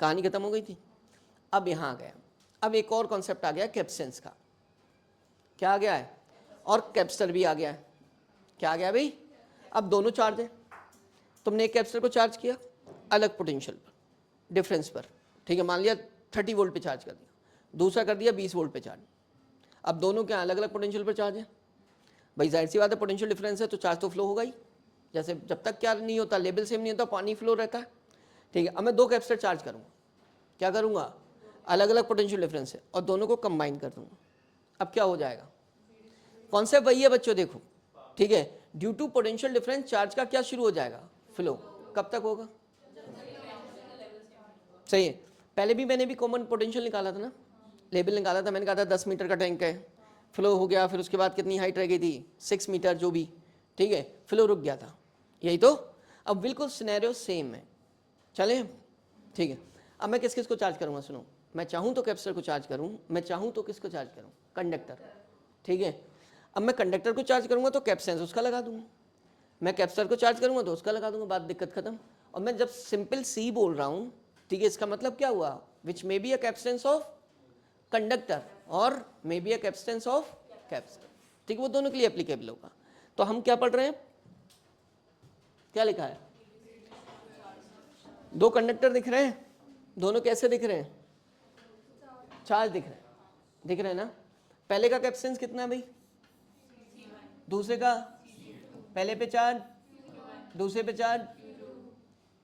कहानी खत्म हो गई थी। अब यहाँ आ गया, अब एक और कॉन्सेप्ट आ गया कैपेसिटेंस का। क्या आ गया है? और कैपेसिटर भी आ गया है। क्या आ गया भाई? अब दोनों चार्ज है, तुमने एक कैपेसिटर को चार्ज किया अलग पोटेंशियल पर, डिफरेंस पर, ठीक है, मान लिया 30 वोल्ट पे चार्ज कर दिया, दूसरा कर दिया 20 वोल्ट पे चार्ज। अब दोनों क्या अलग अलग पोटेंशियल पर चार्ज है? भाई जाहिर सी बात है, पोटेंशियल डिफरेंस है तो चार्ज तो फ्लो होगा ही। जैसे जब तक क्या नहीं होता, लेवल सेम नहीं होता, पानी फ्लो रहता है, ठीक है। अब मैं 2 कैपेसिटर चार्ज करूँगा, क्या करूँगा? अलग अलग पोटेंशियल डिफरेंस है और दोनों को कंबाइन कर दूँगा। अब क्या हो जाएगा? कॉन्सेप्ट वही है बच्चों, देखो, ठीक है। Due to potential difference charge का क्या शुरू हो जाएगा? फ्लो। कब तक होगा? सही है। पहले भी मैंने भी कॉमन पोटेंशियल निकाला था ना, लेवल निकाला था, मैंने कहा था 10 मीटर का टैंक है, फ्लो हो गया, फिर उसके बाद कितनी हाइट रह गई थी 6 मीटर जो भी, ठीक है, फ्लो रुक गया था, यही तो। अब बिल्कुल सिनेरियो सेम है, चले ठीक है। अब मैं किस किस को चार्ज करूँगा, सुनो, मैं चाहूँ तो कैपेसिटर को चार्ज करूँ, मैं चाहूँ तो किसको चार्ज करूँ, कंडक्टर, ठीक है। अब मैं कंडक्टर को चार्ज करूँगा तो कैपेसिटेंस उसका लगा दूँगा, मैं कैपेसिटर को चार्ज करूँगा तो उसका लगा दूँगा, बात दिक्कत खत्म। और मैं जब सिंपल सी बोल रहा हूँ, ठीक है, इसका मतलब क्या हुआ, which may be a capacitance of conductor और may be a capacitance of capacitor, ठीक है, वो दोनों के लिए एप्लीकेबल होगा। तो हम क्या पढ़ रहे हैं, क्या लिखा है, दो कंडक्टर दिख रहे हैं, दोनों कैसे दिख रहे हैं, चार्ज दिख रहे हैं, दिख रहे हैं ना। पहले का कैपेसिटेंस कितना है भाई, दूसरे का, पहले पे चार्ज, दूसरे पे चार्ज,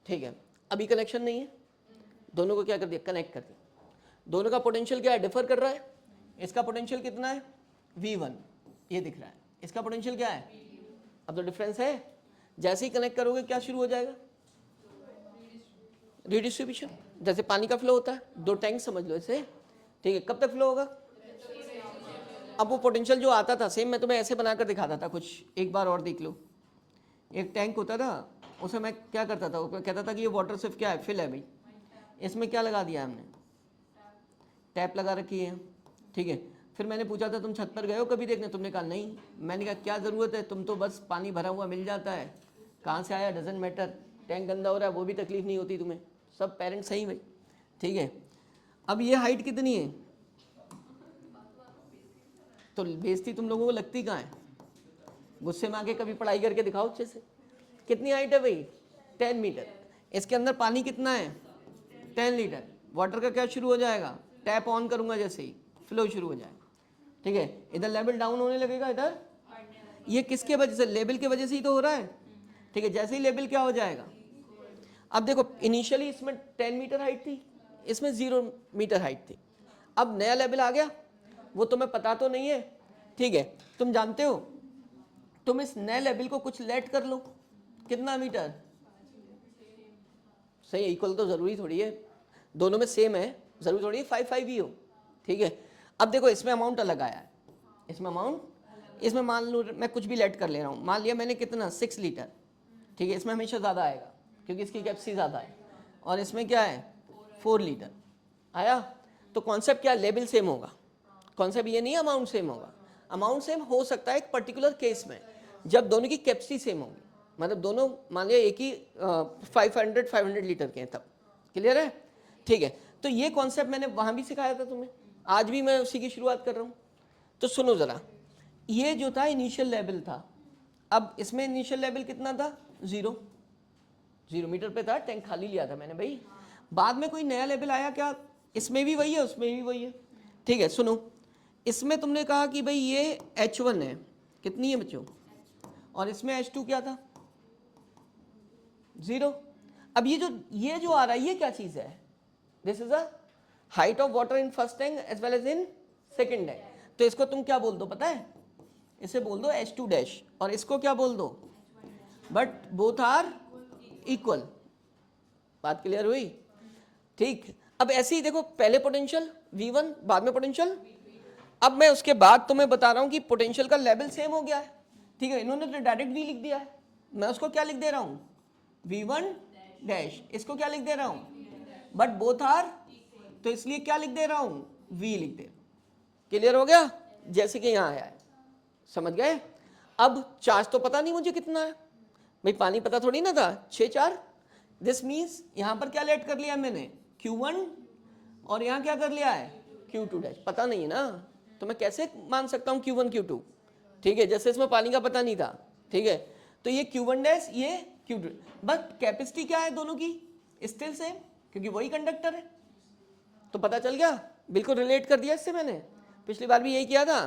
ठीक है। अभी कनेक्शन नहीं है, दोनों को क्या कर दिया, कनेक्ट कर दिया। दोनों का पोटेंशियल क्या है, डिफर कर रहा है, इसका पोटेंशियल कितना है V1, ये दिख रहा है, इसका पोटेंशियल क्या है, अब तो डिफरेंस है। जैसे ही कनेक्ट करोगे क्या शुरू हो जाएगा, रिडिस्ट्रीब्यूशन, जैसे पानी का फ्लो होता है, दो टैंक समझ लो इसे, ठीक है, कब तक फ्लो होगा। अब वो पोटेंशियल जो आता था सेम, मैं तुम्हें ऐसे बनाकर दिखाता था कुछ, एक बार और देख लो। एक टैंक होता था, उसे मैं क्या करता था, वो कहता था कि ये वाटर सिर्फ क्या है, फिल है भाई, इसमें क्या लगा दिया हमने, टैप लगा रखी है, ठीक है। फिर मैंने पूछा था तुम छत पर गए हो कभी देखने, तुमने कहा नहीं। मैंने कहा क्या ज़रूरत है, तुम तो बस पानी भरा हुआ मिल जाता है, कहाँ से आया डजेंट मैटर, टैंक गंदा हो रहा है वो भी तकलीफ नहीं होती तुम्हें, सब पेरेंट्स सही भाई, ठीक है। अब ये हाइट कितनी है, तो बेइज्जती तुम लोगों को लगती कहाँ है, गुस्से में आके कभी पढ़ाई करके दिखाओ अच्छे से। कितनी हाइट है भाई, 10 मीटर, इसके अंदर पानी कितना है 10 लीटर। वाटर का क्या शुरू हो जाएगा, टैप ऑन करूंगा जैसे ही फ्लो शुरू हो जाएगा, ठीक है। इधर लेवल डाउन होने लगेगा, इधर ये किसके वजह से, लेवल की वजह से ही तो हो रहा है, ठीक है। जैसे ही लेवल क्या हो जाएगा, अब देखो इनिशियली इसमें 10 मीटर हाइट थी, इसमें 0 मीटर हाइट थी, अब नया लेवल आ गया, वो तुम्हें पता तो नहीं है, ठीक है, तुम जानते हो, तुम इस नए लेवल को कुछ लेट कर लो, कितना मीटर, सही इक्वल तो जरूरी थोड़ी है, दोनों में सेम है, जरूरी थोड़ी है 5 ही हो, ठीक है। अब देखो इसमें अमाउंट अलग आया है, इसमें अमाउंट, इसमें मान लो मैं कुछ भी लेट कर ले रहा हूँ, मान लिया मैंने कितना 6 लीटर, ठीक है, इसमें हमेशा ज़्यादा आएगा क्योंकि इसकी कैपेसिटी ज़्यादा है, और इसमें क्या है 4 लीटर आया। तो कॉन्सेप्ट क्या, लेवल सेम होगा, कॉन्सेप्ट ये नहीं अमाउंट सेम होगा। अमाउंट सेम हो सकता है एक पर्टिकुलर केस में, जब दोनों की कैपेसिटी सेम होगी, मतलब दोनों मान लिया एक ही 500 लीटर के हैं, तब क्लियर है, ठीक है। तो ये कॉन्सेप्ट मैंने वहाँ भी सिखाया था तुम्हें, आज भी मैं उसी की शुरुआत कर रहा हूँ। तो सुनो ज़रा, ये जो था इनिशियल लेवल था, अब इसमें इनिशियल लेवल कितना था 0 मीटर पे था, टैंक खाली लिया था मैंने भाई, बाद में कोई नया लेवल आया क्या, इसमें भी वही है उसमें भी वही है, ठीक है। सुनो, इसमें तुमने कहा कि भाई ये H1 है, कितनी है बच्चों, और इसमें H2 क्या था 0। अब ये जो आ रहा है ये क्या चीज है, this is a height of water in first tank as well as in second tank. तो इसको तुम क्या बोल दो पता है, इसे बोल दो H2 डैश, और इसको क्या बोल दो, बट बोथ आर इक्वल, बात क्लियर हुई, ठीक। अब ऐसे ही देखो, पहले पोटेंशियल V1, बाद में पोटेंशियल, अब मैं उसके बाद तुम्हें बता रहा हूं कि पोटेंशियल का लेवल सेम हो गया है, ठीक है। इन्होंने तो डायरेक्ट V लिख दिया है, मैं उसको क्या लिख दे रहा हूं V1 डैश, इसको क्या लिख दे रहा हूं, बट बोथ आर, तो इसलिए क्या लिख दे रहा हूं V लिख दे रहा हूं, क्लियर हो गया, जैसे कि यहां आया है, समझ गए। अब चार्ज तो पता नहीं मुझे कितना है भाई, पानी पता थोड़ी ना था 6-4, दिस मीन्स यहां पर क्या लेट कर लिया मैंने Q1, और यहां क्या कर लिया है Q2 डैश, पता नहीं है ना, तो मैं कैसे मान सकता हूं Q1 Q2, ठीक है, जैसे इसमें पानी का पता नहीं था, ठीक है। तो ये Q1 डैश, ये Q2, बट कैपेसिटी क्या है दोनों की स्टिल सेम, क्योंकि वही कंडक्टर है, तो पता चल गया, बिल्कुल रिलेट कर दिया इससे मैंने, पिछली बार भी यही किया था।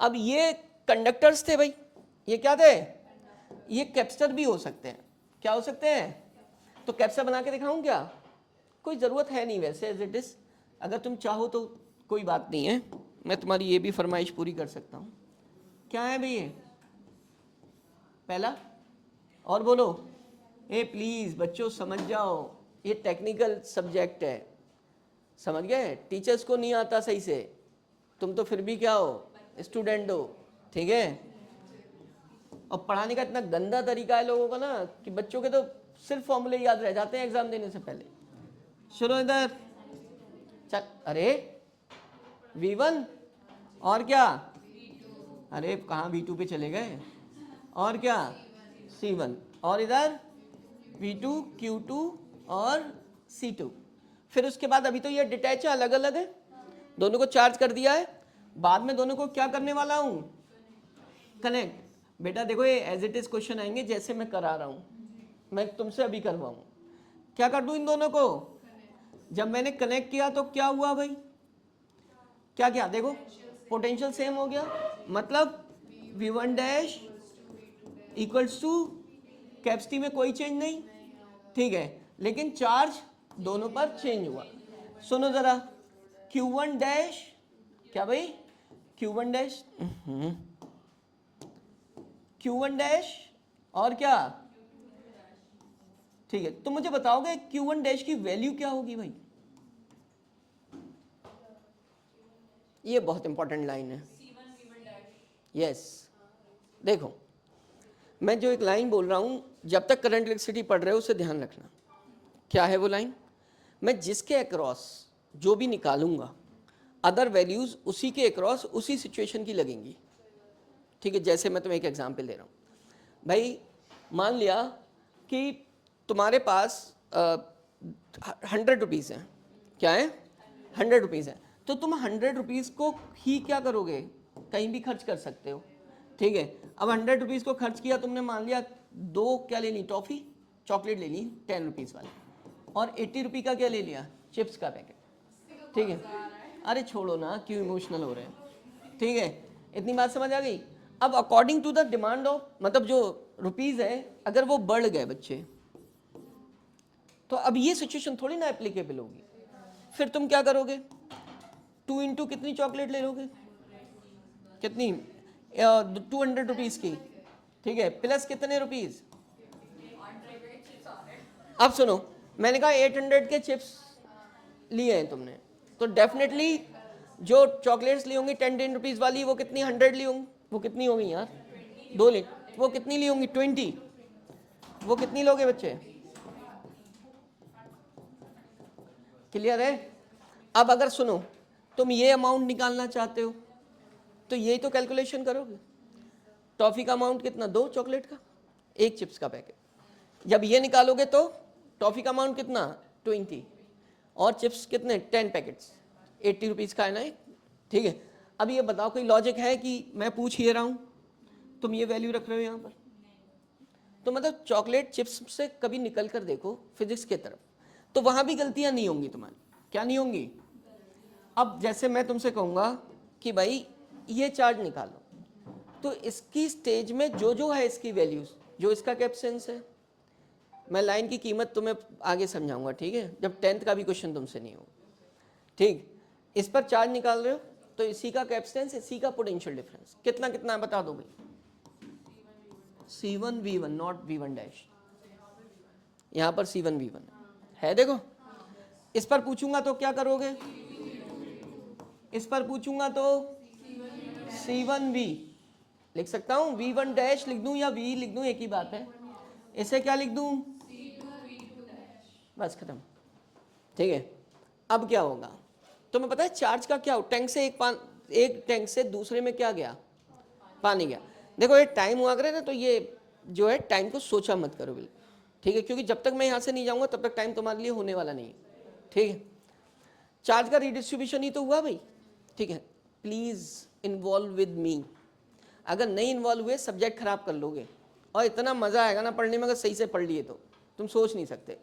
अब ये कंडक्टर्स थे भाई, ये क्या थे, ये कैपेसिटर भी हो सकते हैं, क्या हो सकते हैं, तो कैपेसिटर बना के दिखाऊं क्या, कोई ज़रूरत है नहीं वैसे एज इट इज़, अगर तुम चाहो तो कोई बात नहीं है, मैं तुम्हारी ये भी फरमाइश पूरी कर सकता हूँ। क्या है भाई ये पहला, और बोलो, ए प्लीज़ बच्चों समझ जाओ, ये टेक्निकल सब्जेक्ट है, समझ गए? टीचर्स को नहीं आता सही से, तुम तो फिर भी क्या हो, स्टूडेंट हो, ठीक है। और पढ़ाने का इतना गंदा तरीका है लोगों का ना कि बच्चों के तो सिर्फ फॉर्मूले याद रह जाते हैं एग्जाम देने से पहले। सुनो इधर, चल, अरे V1 और क्या, अरे कहाँ V2 पे चले गए, और क्या C1, और इधर V2 Q2 और C2। फिर उसके बाद अभी तो ये डिटैच है, अलग अलग है, दोनों को चार्ज कर दिया है, बाद में दोनों को क्या करने वाला हूं, कनेक्ट। बेटा देखो ये एज इट इज क्वेश्चन आएंगे जैसे मैं करा रहा हूं, मैं तुमसे अभी करवाऊं। क्या कर दूं इन दोनों को, जब मैंने कनेक्ट किया तो क्या हुआ भाई, क्या क्या देखो, पोटेंशियल सेम हो गया, मतलब V1 dash equals to capacity में कोई चेंज नहीं, ठीक है, लेकिन चार्ज दोनों पर चेंज हुआ। सुनो जरा, Q1 डैश, क्या भाई Q1 डैश, Q1 डैश और क्या, ठीक है, तो मुझे बताओगे Q1 डैश की वैल्यू क्या होगी भाई, ये बहुत इंपॉर्टेंट लाइन है। यस, देखो मैं जो एक लाइन बोल रहा हूं, जब तक करंट इलेक्ट्रिसिटी पढ़ रहे हो उसे ध्यान रखना। क्या है वो लाइन, मैं जिसके अक्रॉस जो भी निकालूंगा अदर वैल्यूज उसी के अक्रॉस उसी सिचुएशन की लगेंगी, ठीक है। जैसे मैं तुम्हें एक एग्जांपल दे रहा हूं भाई, मान लिया कि तुम्हारे पास 100 रुपीज़ है, क्या है 100 रुपीज़ है, तो तुम 100 रुपीज़ को ही क्या करोगे, कहीं भी खर्च कर सकते हो, ठीक है। अब 100 रुपीज़ को खर्च किया तुमने, मान लिया दो क्या ले ली, टॉफ़ी चॉकलेट ले ली 10 रुपीज़ वाली, और 80 रुपये का क्या ले लिया, चिप्स का पैकेट, ठीक है। अरे छोड़ो ना, क्यों इमोशनल हो रहे हैं, ठीक है, इतनी बात समझ आ गई। अब according to the demand of, मतलब जो रुपीज़ है, अगर वो बढ़ गए बच्चे, तो अब ये सिचुएशन थोड़ी ना एप्लीकेबल होगी, फिर तुम क्या करोगे, 2 इंटू कितनी चॉकलेट ले लोगे, कितनी 200 रुपीज़ की, ठीक है, प्लस कितने रुपीज़, अब सुनो, मैंने कहा 800 के चिप्स लिए हैं तुमने, तो डेफिनेटली जो चॉकलेट्स ली होंगी 10 रुपीज़ वाली, वो कितनी 100 ली होंगी, वो कितनी होगी यार, 2 ली, वो कितनी ली होंगी 20, वो कितनी लोगे बच्चे, क्लियर है। अब अगर सुनो तुम ये अमाउंट निकालना चाहते हो तो यही तो कैलकुलेशन करोगे, टॉफ़ी का अमाउंट कितना, 2 चॉकलेट का, 1 चिप्स का पैकेट, जब ये निकालोगे तो टॉफ़ी का अमाउंट कितना 20, और चिप्स कितने 10 पैकेट्स, 80 रुपीज़ का है ना, ठीक है। अब ये बताओ कोई लॉजिक है कि मैं पूछ ही रहा हूँ तुम ये वैल्यू रख रहे हो यहाँ पर, तो मतलब चॉकलेट चिप्स से कभी निकल कर देखो फिजिक्स के तरफ, तो वहाँ भी गलतियाँ नहीं होंगी तुम्हारी, क्या नहीं होंगी। अब जैसे मैं तुमसे कहूँगा कि भाई ये चार्ज निकालो, तो इसकी स्टेज में जो जो है इसकी वैल्यूज, जो इसका कैपेसिटेंस है, मैं लाइन की कीमत तुम्हें आगे समझाऊंगा, ठीक है, जब 10th का भी क्वेश्चन तुमसे नहीं हो, ठीक। इस पर चार्ज निकाल रहे हो तो इसी का कैपेसिटेंस, इसी का पोटेंशियल डिफरेंस कितना कितना है बता दो भाई, C1 V1 not V1 dash, यहाँ पर C1 V1 है, देखो इस पर पूछूंगा तो क्या करोगे, इस पर पूछूंगा तो C1V लिख सकता हूँ, V1 डैश लिख दूं या V लिख दूं, एक ही बात है, इसे क्या लिख दूं, बस खत्म, ठीक है। अब क्या होगा तुम्हें पता है, चार्ज का क्या हो, टैंक से एक टैंक से दूसरे में क्या गया, पानी गया। देखो ये टाइम हुआ करे ना, तो ये जो है टाइम को सोचा मत करो बिल्कुल, ठीक है, क्योंकि जब तक मैं यहाँ से नहीं जाऊँगा तब तक टाइम तुम्हारे लिए होने वाला नहीं है, ठीक है। चार्ज का रिडिस्ट्रीब्यूशन ही तो हुआ भाई, ठीक है। प्लीज़ इन्वॉल्व विद मी, अगर नहीं इन्वॉल्व हुए सब्जेक्ट खराब कर लोगे, और इतना मज़ा आएगा ना पढ़ने में, अगर सही से पढ़ लिए तो तुम सोच नहीं सकते।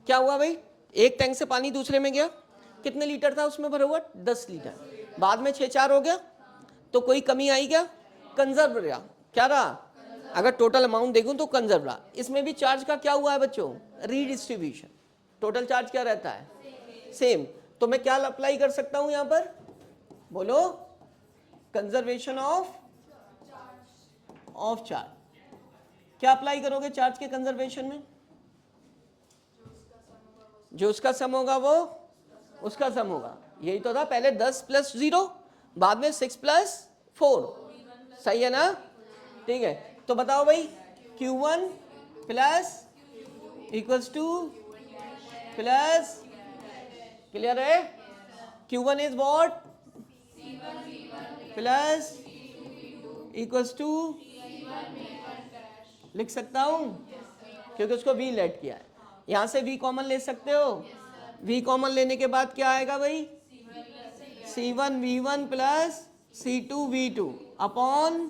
क्या हुआ भाई, एक टैंक से पानी दूसरे में गया, कितने लीटर था उसमें भरा हुआ, 10 लीटर, बाद में 6-4 हो गया, तो कोई कमी आई क्या, कंजर्व रहा, क्या रहा, अगर टोटल अमाउंट देखूं तो कंजर्व रहा। इसमें भी चार्ज का क्या हुआ है बच्चों, रीडिस्ट्रीब्यूशन, टोटल चार्ज क्या रहता है, सेम, तो मैं क्या अप्लाई कर सकता हूं यहां पर, बोलो, कंजर्वेशन ऑफ चार्ज। क्या अप्लाई करोगे चार्ज के कंजर्वेशन में, जो उसका सम होगा वो उसका सम होगा। यही तो था, पहले 10 + 0, बाद में 6 + 4, सही है ना? ठीक है, तो बताओ भाई Q1 plus equals to plus, clear है? Q1 is what? Plus equals to, लिख सकता हूं क्योंकि उसको V लेट किया है। यहां से V कॉमन ले सकते हो, V कॉमन लेने के बाद क्या आएगा भाई? C1 V1 plus C2 V2 upon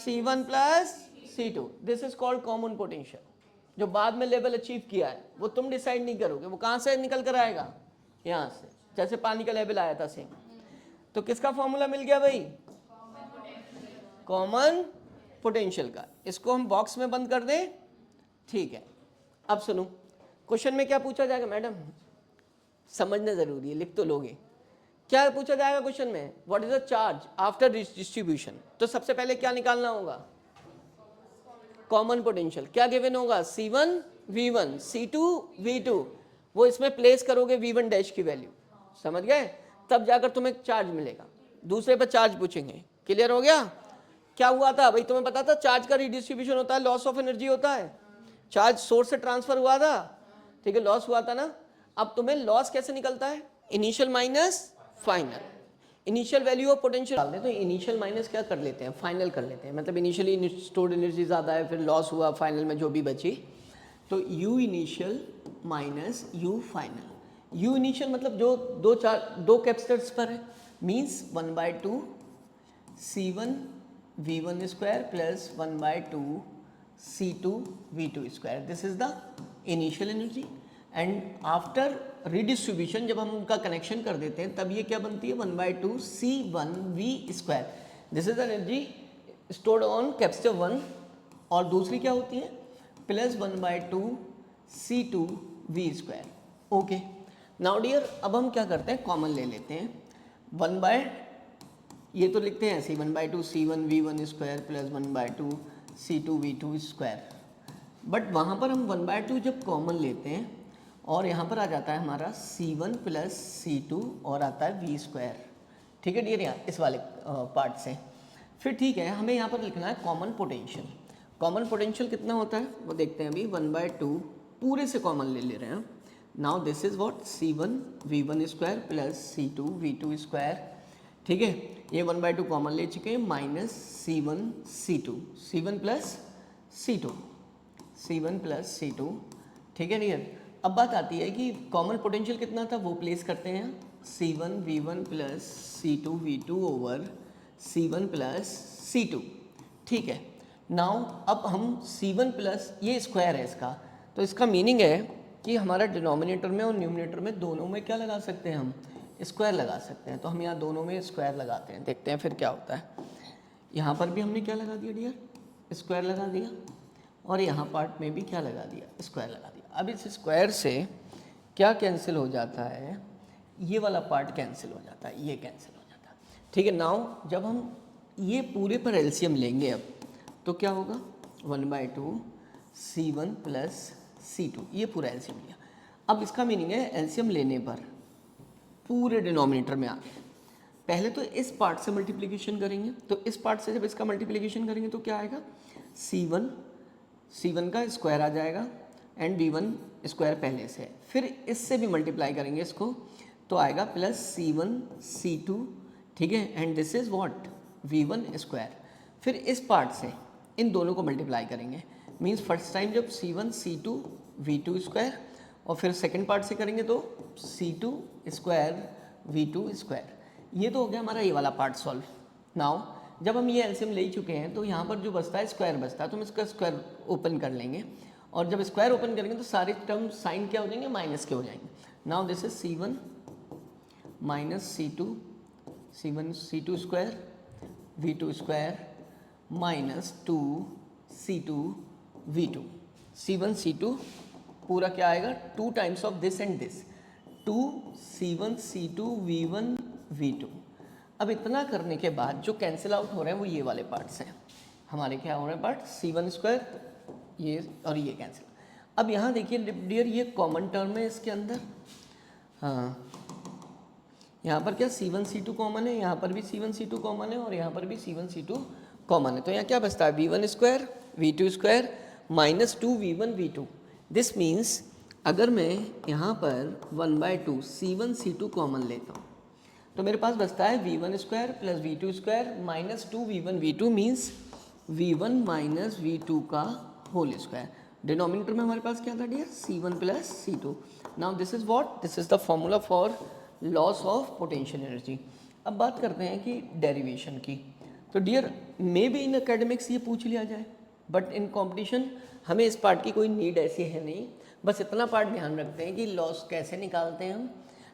C1 plus C2। This is called common potential. जो बाद में लेवल अचीव किया है वो तुम डिसाइड नहीं करोगे, वो कहां से निकल कर आएगा? यहां से, जैसे पानी का लेवल आया था सेम। तो किसका फॉर्मूला मिल गया भाई? कॉमन पोटेंशियल का। इसको हम बॉक्स में बंद कर दें, ठीक है। अब सुनो, क्वेश्चन में क्या पूछा जाएगा मैडम? समझना जरूरी है, लिख तो लोगे। क्या पूछा जाएगा क्वेश्चन में? What is the charge after distribution. तो सबसे पहले क्या निकालना होगा? Common potential. क्या गिवन होगा? C1 V1 C2 V2। वो इसमें प्लेस करोगे V1 डैश की वैल्यू, समझ गए? तब जाकर तुम्हें चार्ज मिलेगा। दूसरे पर चार्ज पूछेंगे, क्लियर हो गया? क्या हुआ था भाई? तुम्हें पता था चार्ज का रिडिस्ट्रीब्यूशन होता है, लॉस ऑफ एनर्जी होता है। चार्ज सोर्स से ट्रांसफर हुआ था, ठीक है, लॉस हुआ था ना। अब तुम्हें लॉस कैसे निकलता है? Initial minus final. Initial value of potential डाल दें तो इनिशियल माइनस क्या कर लेते हैं? फाइनल कर लेते हैं। मतलब इनिशियली स्टोर्ड एनर्जी ज़्यादा है, फिर लॉस हुआ, फाइनल में जो भी बची, तो U initial minus U final. U initial मतलब जो दो कैपेसिटर्स पर है, means 1/2 C1 V1 square plus 1/2 C2 V2 square. This is the initial energy. And after redistribution जब हम उनका कनेक्शन कर देते हैं तब ये क्या बनती है? 1/2 C1 V square. This is the energy stored on capacitor 1। और दूसरी क्या होती है? Plus 1/2 C2 V square. Okay, now dear, अब हम क्या करते हैं? कॉमन ले लेते हैं। ये तो लिखते हैं ऐसे 1/2 C1 V1 square plus 1/2 C2 V2 square. But वहाँ पर हम 1/2 जब कॉमन लेते हैं और यहाँ पर आ जाता है हमारा C1 प्लस C2 और आता है V स्क्वायर, ठीक है डियर, यहाँ इस वाले पार्ट से। फिर ठीक है, हमें यहाँ पर लिखना है कॉमन पोटेंशियल। कॉमन पोटेंशियल कितना होता है वो देखते हैं अभी। 1/2 पूरे से कॉमन ले ले रहे हैं। Now this is what? C1 V1 square plus C2 V2 square, ठीक है। ये 1/2 कॉमन ले चुके हैं, minus C1 C2, C1 plus C2, ठीक है डियर। अब बात आती है कि कॉमन पोटेंशियल कितना था वो प्लेस करते हैं C1 V1 plus C2 V2 over C1 plus C2, ठीक है। नाउ अब हम C1 प्लस, ये स्क्वायर है इसका, तो इसका मीनिंग है कि हमारा डिनोमिनेटर में और न्यूमिनेटर में दोनों में क्या लगा सकते हैं? हम स्क्वायर लगा सकते हैं। तो हम यहाँ दोनों में स्क्वायर लगाते हैं, देखते हैं फिर क्या होता है। यहाँ पर भी हमने क्या लगा दिया डियर? स्क्वायर लगा दिया। और यहाँ पार्ट में भी क्या लगा दिया? स्क्वायर लगा दिया। अब इस स्क्वायर से क्या कैंसिल हो जाता है? ये वाला पार्ट कैंसिल हो जाता है, ये कैंसिल हो जाता है, ठीक है। नाउ जब हम ये पूरे पर एलसीएम लेंगे अब तो क्या होगा? 1/2 C1 प्लस C2, ये पूरा एलसीएम लिया। अब इसका मीनिंग है एलसीएम लेने पर पूरे डिनोमिनेटर में आ गए। पहले तो इस पार्ट से मल्टीप्लिकेशन करेंगे, तो इस पार्ट से जब इसका मल्टीप्लिकेशन करेंगे तो क्या आएगा? C1 का स्क्वायर आ जाएगा एंड V1 स्क्वायर पहले से है। फिर इससे भी मल्टीप्लाई करेंगे इसको तो आएगा प्लस C1 C2, ठीक है। And this is what? V1 square. फिर इस पार्ट से इन दोनों को मल्टीप्लाई करेंगे, मीन्स फर्स्ट टाइम जब C1 C2 V2 स्क्वायर, और फिर सेकेंड पार्ट से करेंगे तो C2 स्क्वायर V2 स्क्वायर। ये तो हो गया हमारा ये वाला पार्ट सॉल्व। नाउ जब हम ये एलसीएम ले ही चुके हैं तो यहाँ पर जो बचता है स्क्वायर बचता है, तो हम इसका स्क्वायर ओपन कर लेंगे। और जब स्क्वायर ओपन करेंगे तो सारे टर्म साइन क्या हो जाएंगे? माइनस के हो जाएंगे। Now this is C1 minus C1 C2 square V2 square minus 2 C2 V2। C1 C2 पूरा क्या आएगा? 2 times of this and this, 2 C1 C2 V1 V2। अब इतना करने के बाद जो कैंसिल आउट हो रहे हैं वो ये वाले पार्ट्स हैं हमारे। क्या हो रहे हैं पार्ट? C1 स्क्वायर, ये और ये कैंसिल। अब यहाँ देखिए डियर, ये कॉमन टर्म है इसके अंदर, हाँ यहाँ पर क्या C1C2 कॉमन है, यहाँ पर भी C1C2 कॉमन है और यहाँ पर भी C1C2 कॉमन है। तो यहाँ क्या बचता है V1 square V2 square minus 2V1 V2। This means अगर मैं यहाँ पर 1/2 C1C2 कॉमन लेता हूँ तो मेरे पास बचता है V1 square plus V2 square minus 2V1 V2 means V1 minus V2 का होल स्क्वायर। डिनोमिनेटर में हमारे पास क्या था dear, C1 plus C2। Now this is what, this is the formula for loss of potential energy. अब बात करते हैं कि डेरिवेशन की। तो dear maybe in academics ये पूछ लिया जाए, बट इन कॉम्पिटिशन हमें इस पार्ट की कोई नीड ऐसी है नहीं। बस इतना पार्ट ध्यान रखते हैं कि लॉस कैसे निकालते हैं हम।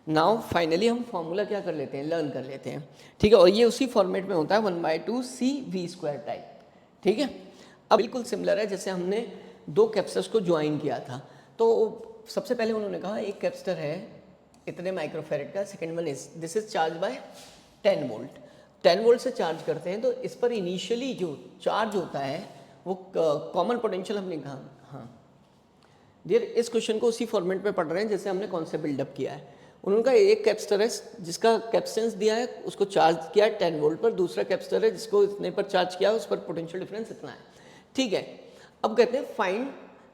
नाउ फाइनली हम फॉर्मूला क्या कर लेते हैं, लर्न कर लेते हैं, ठीक है। और ये उसी फॉर्मेट में होता है 1/2 CV स्क्वायर टाइप, ठीक है। अब बिल्कुल सिमिलर है जैसे हमने दो कैपेसिटर्स को ज्वाइन किया था। तो सबसे पहले उन्होंने कहा एक कैपेसिटर है इतने माइक्रोफैरेड का, second one is this is charge by 10 volt. 10 volt से चार्ज करते हैं तो इस पर इनिशियली जो चार्ज होता है वो कॉमन पोटेंशियल हमने कहा। हाँ डियर इस क्वेश्चन को उसी फॉर्मेट में पढ़ रहे हैं जैसे हमने कॉन्सेप्ट बिल्डअप किया है। उन्होंने कहा एक कैपेसिटर है जिसका कैपेसिटेंस दिया है, उसको चार्ज किया है 10 वोल्ट पर, दूसरा कैपेसिटर है जिसको इतने पर चार्ज किया है, उस पर पोटेंशियल डिफरेंस इतना है, ठीक है। अब कहते हैं find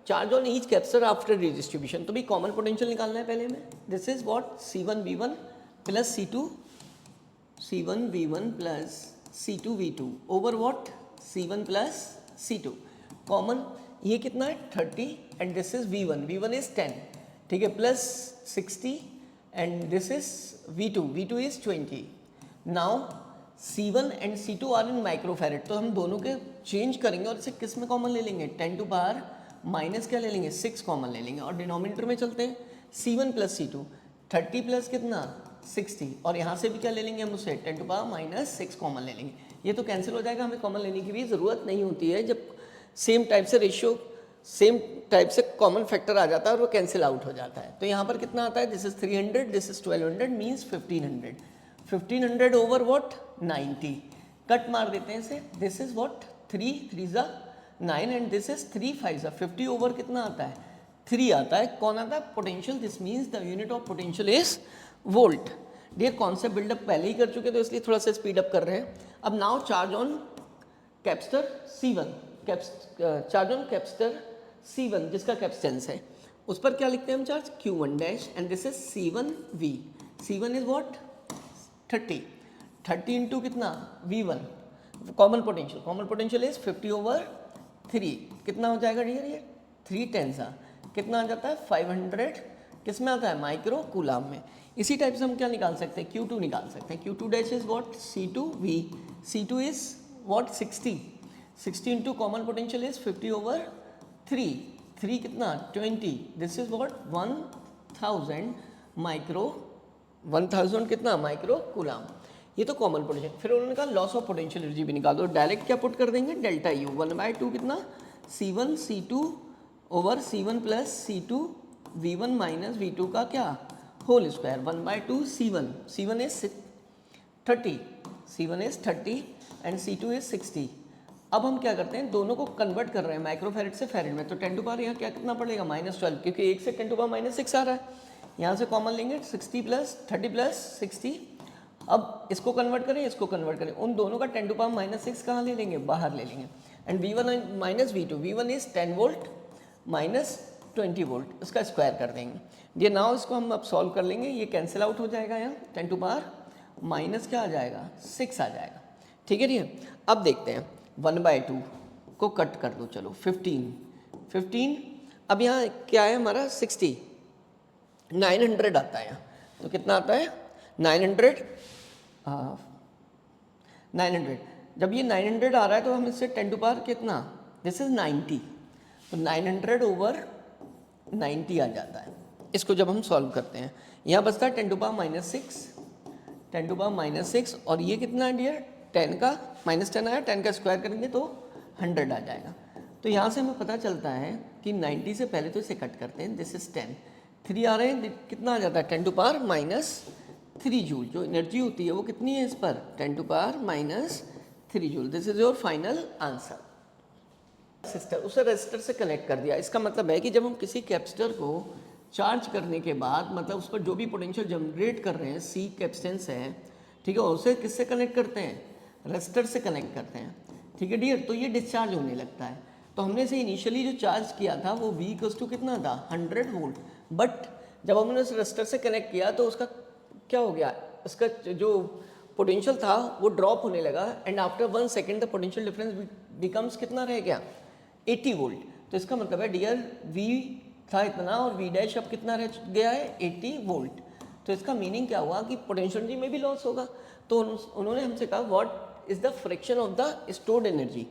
charge on each capacitor after redistribution. तो भी कॉमन पोटेंशियल निकालना है पहले में। This is what C1V1 plus C1V1 plus C2V2 over what C1 plus C2 common. ये कितना है 30 and this is V1 is 10, ठीक है, plus 60 and this is V2 is 20। Now C1 and C2 are in microfarad, तो हम दोनों के change करेंगे और इसे किस में कॉमन ले लेंगे, 10 टू पावर माइनस क्या ले लेंगे 6 कॉमन ले लेंगे। और डिनोमिनेटर में चलते हैं C1 प्लस C2 30 प्लस कितना 60 और यहाँ से भी क्या ले लेंगे हम उसे 10 टू पावर माइनस 6 कॉमन ले लेंगे। ये तो कैंसिल हो जाएगा, हमें कॉमन लेने की भी ज़रूरत नहीं होती है जब सेम टाइप से रेशियो सेम टाइप से कॉमन फैक्टर आ जाता है और वो कैंसिल आउट हो जाता है। तो यहाँ पर कितना आता है, this is 300 this is 1200 means 1500 over what 90। Cut मार देते हैं इसे, this is what 3 3 9 and this is 3 5 50 over कितना आता है 3 आता है। कौन आता है potential, this means the unit of potential is volt. Dear concept build up पहले ही कर चुके तो इसलिए थोड़ा सा स्पीड अप कर रहे हैं। अब now charge on capacitor C1, charge on capacitor C1 जिसका कैपेसिटेंस है उस पर क्या लिखते हैं हम charge Q1 dash and this is C1V। C1 is what 30 into कितना V1 common potential is 50 over 3 कितना हो जाएगा डियर, ये 3 10 कितना आ जाता है 500 किस में आता है माइक्रो कूलाम में। इसी टाइप से हम क्या निकाल सकते हैं Q2 निकाल सकते हैं। Q2 dash is what C2V, C2 is what 60 into common potential is 50 over 3 कितना 20 दिस इज व्हाट 1000 कितना माइक्रो कूलाम। ये तो कॉमन पोटेंशियल। फिर उन्होंने कहा लॉस ऑफ पोटेंशियल एनर्जी भी निकाल दो। डायरेक्ट क्या पुट कर देंगे डेल्टा U 1/2 कितना C1 C2 over C1 plus C2 V1 minus V2 का क्या whole square 1/2 C1 is 30 and C2 is 60। अब हम क्या करते हैं दोनों को कन्वर्ट कर रहे हैं माइक्रोफैरेड से फैरेड में। तो 10 टू पावर यहाँ क्या कितना पड़ेगा -12 क्योंकि 1 से 10 टू पावर -6 आ रहा है। यहाँ से कॉमन लेंगे 30 प्लस 60। अब इसको कन्वर्ट करें इसको कन्वर्ट करें, उन दोनों का 10 टू पावर -6 कहाँ ले लेंगे बाहर ले लेंगे। And V1 minus V1 is 10 volt minus 20 volt उसका स्क्वायर कर देंगे। ये नाउ इसको हम अब सॉल्व कर लेंगे, ये कैंसिल आउट हो जाएगा, यहाँ 10 टू पावर माइनस क्या आ जाएगा 6 आ जाएगा, ठीक है डियर। अब देखते हैं 1/2 को कट कर दो, चलो 15। अब यहाँ क्या है हमारा 60 900 आता है यहाँ, तो कितना आता है 900। जब ये 900 आ रहा है तो हम इससे 10 टू पावर कितना दिस इज 90, तो 900 ओवर 90 आ जाता है। इसको जब हम सॉल्व करते हैं यहाँ बचता है 10 टू पावर -6 और ये कितना है डियर 10 का -10 आया, 10 का स्क्वायर करेंगे तो 100 आ जाएगा। तो यहाँ से हमें पता चलता है कि 90 से पहले तो इसे कट करते हैं, दिस इज 10 3 आ रहे हैं कितना आ जाता है 10 टू पावर -3 जूल। जो एनर्जी होती है वो कितनी है इस पर 10 to power -3 joule. This is your final answer. Resistor उसे रेसिस्टर से कनेक्ट कर दिया, इसका मतलब है कि जब हम किसी कैपेसिटर को चार्ज करने के बाद मतलब उस पर जो भी पोटेंशियल जनरेट कर रहे हैं, सी कैपेसिटेंस है, ठीक है, उसे किससे कनेक्ट करते हैं, रेजिस्टर से कनेक्ट करते हैं, ठीक है डियर। तो ये डिस्चार्ज होने लगता है। तो हमने से इनिशियली जो चार्ज किया था वो V इक्वल्स टू कितना था 100 वोल्ट, बट जब हमने उस रेजिस्टर से कनेक्ट किया तो उसका क्या हो गया, उसका जो पोटेंशियल था वो ड्रॉप होने लगा and after 1 second the potential difference becomes कितना रह गया 80 वोल्ट। तो इसका मतलब है डियर V था इतना और V डैश अब कितना रह गया है 80 वोल्ट। तो इसका मीनिंग क्या हुआ कि पोटेंशियल एनर्जी में भी लॉस होगा। तो उन्होंने हमसे कहा what is the fraction of the stored energy.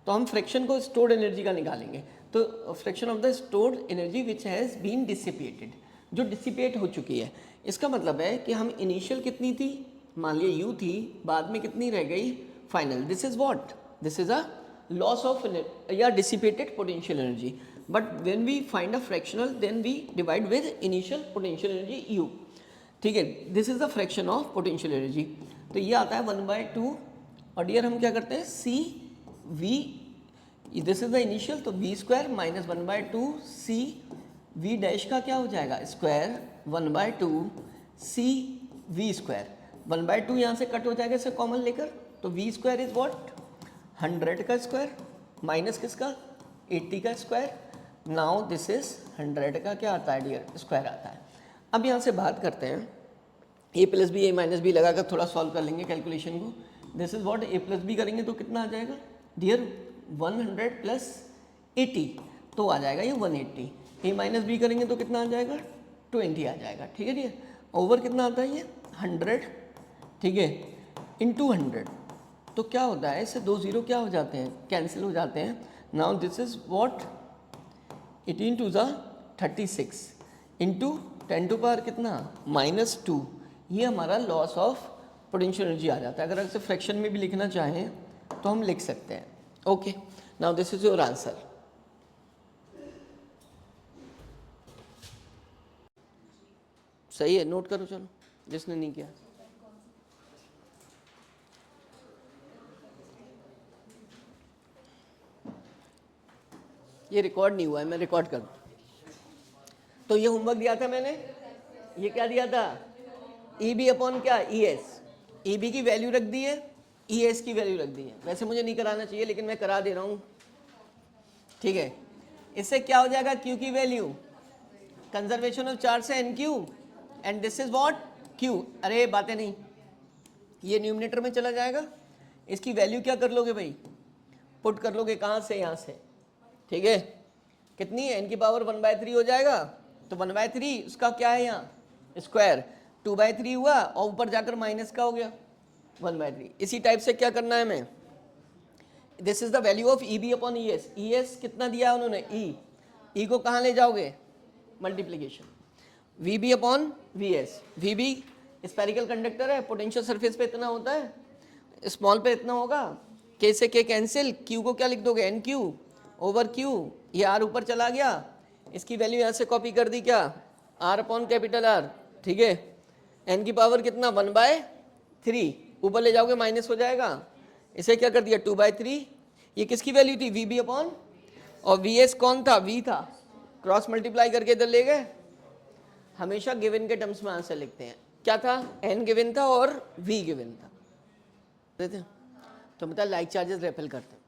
तो हम फ्रैक्शन को स्टोर्ड एनर्जी का निकालेंगे। तो fraction of the stored energy which has been dissipated, जो डिसिपेट हो चुकी है। इसका मतलब है कि हम इनिशियल कितनी थी, मान लिया U थी, बाद में कितनी रह गई final. This is what, this is a loss of या dissipated potential energy. But when we find a fractional then we divide with initial potential energy U, ठीक है। This is the fraction of potential energy. तो ये आता है 1/2 और dear हम क्या करते हैं C V, this is the initial, तो V square minus 1/2 C V dash का क्या हो जाएगा स्क्वायर 1/2 सी V स्क्वायर। 1/2 यहाँ से कट हो जाएगा इसे कॉमन लेकर, तो V स्क्वायर इज व्हाट 100 का स्क्वायर माइनस किसका 80 का स्क्वायर। नाउ दिस इज 100 का क्या आता है डियर स्क्वायर आता है। अब यहाँ से बात करते हैं a plus B A minus B लगा कर थोड़ा सॉल्व कर लेंगे कैलकुलेशन को। This is what a plus B करेंगे तो कितना आ जाएगा डियर 100 प्लस 80, तो आ जाएगा ये 180। a माइनस बी करेंगे तो कितना आ जाएगा 20 आ जाएगा, ठीक है डियर। ओवर कितना आता है ये 100, ठीक है, इंटू 100। तो क्या होता है इससे 2 0 क्या हो जाते हैं कैंसिल हो जाते हैं। Now this is what 18 two ज़ा 36 इंटू 10 टू पावर कितना -2, ये हमारा लॉस ऑफ पोटेंशियल एनर्जी आ जाता है। अगर इसे फ्रैक्शन में भी लिखना चाहें तो हम लिख सकते हैं। Okay, now this is your answer. सही है, नोट करो चलो जिसने नहीं किया। ये रिकॉर्ड नहीं हुआ है, मैं रिकॉर्ड कर दूँ। तो ये होमवर्क दिया था मैंने, ये क्या दिया था ई बी अपॉन क्या ई एस, ई बी की वैल्यू रख दी है, ई एस की वैल्यू रख दी है। वैसे मुझे नहीं कराना चाहिए लेकिन मैं करा दे रहा हूँ, ठीक है। इससे क्या हो जाएगा क्यू की वैल्यू कंजर्वेशन ऑफ चार्ज से N Q and this is what Q. अरे बातें नहीं, ये न्यूमिनेटर में चला जाएगा, इसकी वैल्यू क्या कर लोगे भाई पुट कर लोगे कहाँ से यहाँ से, ठीक है। कितनी है एन की पावर 1/3 हो जाएगा, तो 1/3 उसका क्या है यहाँ स्क्वायर 2/3 हुआ और ऊपर जाकर माइनस का हो गया 1/3। इसी टाइप से क्या करना है हमें, this is the value of E B upon E S. E S कितना दिया उन्होंने ई को कहाँ ले जाओगे multiplication V B upon V S. V B spherical conductor है, पोटेंशियल सरफेस पे इतना होता है, स्मॉल पे इतना होगा, के से के कैंसिल, क्यू को क्या लिख दोगे एन क्यू ओवर क्यू, ये आर ऊपर चला गया, इसकी वैल्यू यहाँ से कॉपी कर दी क्या आर अपॉन कैपिटल आर, ठीक है। एन की पावर कितना 1/3 ऊपर ले जाओगे माइनस हो जाएगा, इसे क्या कर दिया 2/3। ये किसकी वैल्यू थी वी बी अपॉन, और वी एस कौन था वी था, क्रॉस मल्टीप्लाई करके इधर ले गए। हमेशा गिवन के टर्म्स में आंसर लिखते हैं, क्या था एन गिवन था और वी गिवन था, तो मतलब लाइक चार्जेस रेपेल करते हैं।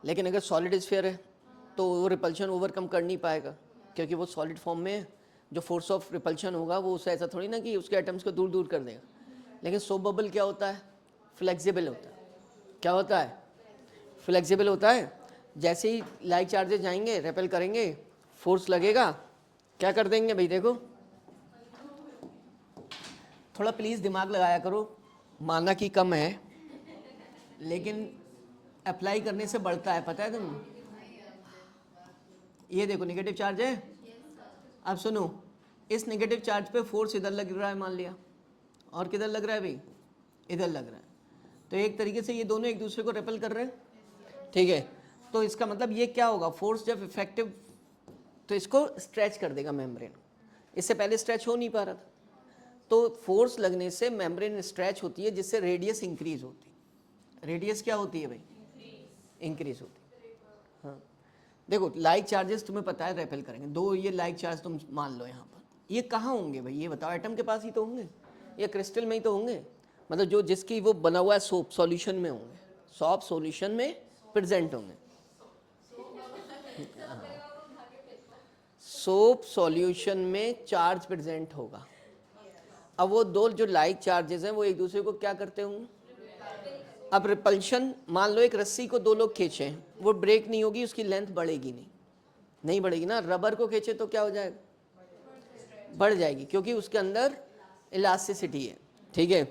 लेकिन अगर सॉलिड स्फीयर है तो वो रिपल्शन ओवरकम कर नहीं पाएगा क्योंकि वो सॉलिड फॉर्म में है। जो फोर्स ऑफ रिपल्शन होगा वो उसे ऐसा थोड़ी ना कि उसके एटम्स को दूर दूर कर देगा। लेकिन सोप बबल क्या होता है फ्लेक्सिबल होता है, क्या होता है फ्लेक्सिबल होता है। जैसे ही लाइक चार्जेस जाएंगे रेपेल करेंगे, फोर्स लगेगा, क्या कर देंगे भाई देखो। थोड़ा प्लीज़ दिमाग लगाया करो, माना कि कम है लेकिन अप्लाई करने से बढ़ता है, पता है तुम। ये देखो नेगेटिव चार्ज है, अब सुनो इस नेगेटिव चार्ज पे फोर्स इधर लग रहा है मान लिया, और किधर लग रहा है भाई इधर लग रहा है, तो एक तरीके से ये दोनों एक दूसरे को रेपेल कर रहे हैं, ठीक है। तो इसका मतलब ये क्या होगा फोर्स जब इफेक्टिव तो इसको स्ट्रेच कर देगा मेम्ब्रेन, इससे पहले स्ट्रेच हो नहीं पा रहा था। तो फोर्स लगने से मेम्ब्रेन स्ट्रेच होती है जिससे रेडियस इंक्रीज होती है। रेडियस क्या होती है भाई इंक्रीज होती है, हाँ। देखो लाइक चार्जेस तुम्हें पता है रेपेल करेंगे, दो ये लाइक चार्ज तुम मान लो यहाँ पर, ये कहाँ होंगे भाई ये बताओ, एटम के पास ही तो होंगे या क्रिस्टल में ही तो होंगे, मतलब जो जिसकी वो बना हुआ है सोप सॉल्यूशन में होंगे, सॉप सॉल्यूशन में प्रेजेंट होंगे, सोप सॉल्यूशन में चार्ज प्रेजेंट होगा। अब वो दो जो लाइक चार्जेस हैं वो एक दूसरे को क्या करते होंगे, अब रिपल्शन, मान लो एक रस्सी को दो लोग खींचे, वो ब्रेक नहीं होगी, उसकी लेंथ बढ़ेगी नहीं बढ़ेगी ना, रबर को खींचे तो क्या हो जाएगा, बढ़ जाएगी, क्योंकि उसके अंदर इलास्टिसिटी है, ठीक है,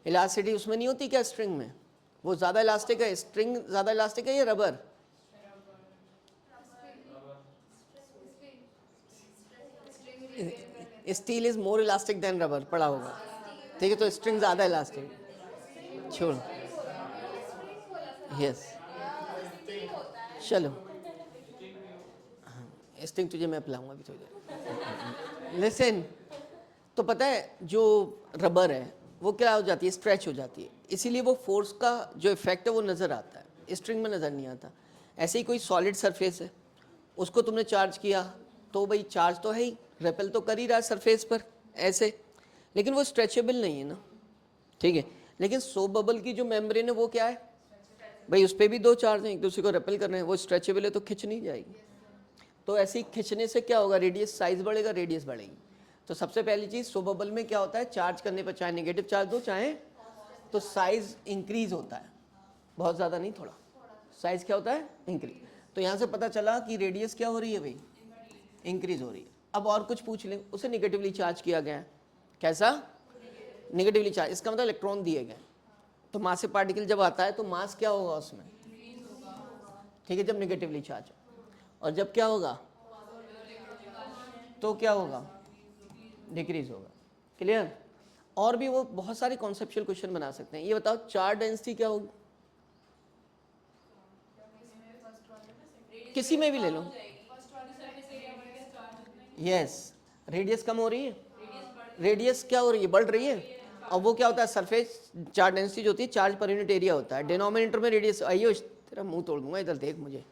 इलास्टिसिटी उसमें नहीं होती क्या स्ट्रिंग में, वो ज़्यादा इलास्टिक है, स्ट्रिंग ज़्यादा इलास्टिक है या rubber, steel is more elastic than rubber, पड़ा होगा, ठीक है, तो स्ट्रिंग ज़्यादा इलास्टिक, छोड़, यस, चलो स्ट्रिंग तुझे मैं पिलाऊंगा अभी थोड़ी देर, लिसन, तो पता है जो रबर है वो क्या हो जाती है, स्ट्रेच हो जाती है, इसीलिए वो फोर्स का जो इफेक्ट है वो नज़र आता है, स्ट्रिंग में नज़र नहीं आता। ऐसे ही कोई सॉलिड सरफेस है, उसको तुमने चार्ज किया तो भाई चार्ज तो है ही, रेपेल तो कर ही रहा है सरफेस पर ऐसे, लेकिन वो स्ट्रेचेबल नहीं है ना, ठीक है, लेकिन सोप बबल की जो मेम्ब्रेन है वो क्या है भाई, उस पर भी दो चार्ज हैं, एक दूसरे को रेपेल कर रहे हैं, वो स्ट्रेचेबल है तो खिंच नहीं जाएगी, तो ऐसे ही खिंचने से क्या होगा, रेडियस साइज बढ़ेगा, रेडियस बढ़ेगी। तो सबसे पहली चीज़ सोप बबल में क्या होता है, चार्ज करने पर चाहे नेगेटिव चार्ज दो चाहे, तो साइज इंक्रीज होता है, बहुत ज़्यादा नहीं, थोड़ा साइज क्या होता है इंक्रीज। तो यहाँ से पता चला कि रेडियस क्या हो रही है भाई, इंक्रीज हो रही है। अब और कुछ पूछ लें, उसे निगेटिवली चार्ज किया गया है, कैसा निगेटिवली चार्ज, इसका मतलब इलेक्ट्रॉन दिए गए, तो मास से पार्टिकल जब आता है तो मास क्या होगा उसमें, ठीक है, जब निगेटिवली चार्ज, और जब क्या होगा तो क्या होगा, डिक्रीज होगा, क्लियर। और भी वो बहुत सारे कॉन्सेप्चुअल क्वेश्चन बना सकते हैं। ये बताओ चार्ज डेंसिटी क्या होगी, किसी में भी ले लो, यस, रेडियस कम हो रही है, रेडियस क्या हो रही है, बढ़ रही है, और वो क्या होता है सरफेस चार्ज डेंसिटी जो होती है चार्ज पर यूनिट एरिया होता है, डिनोमिनेटर में रेडियस, आइयो तेरा मुंह तोड़ दूंगा, इधर देख मुझे,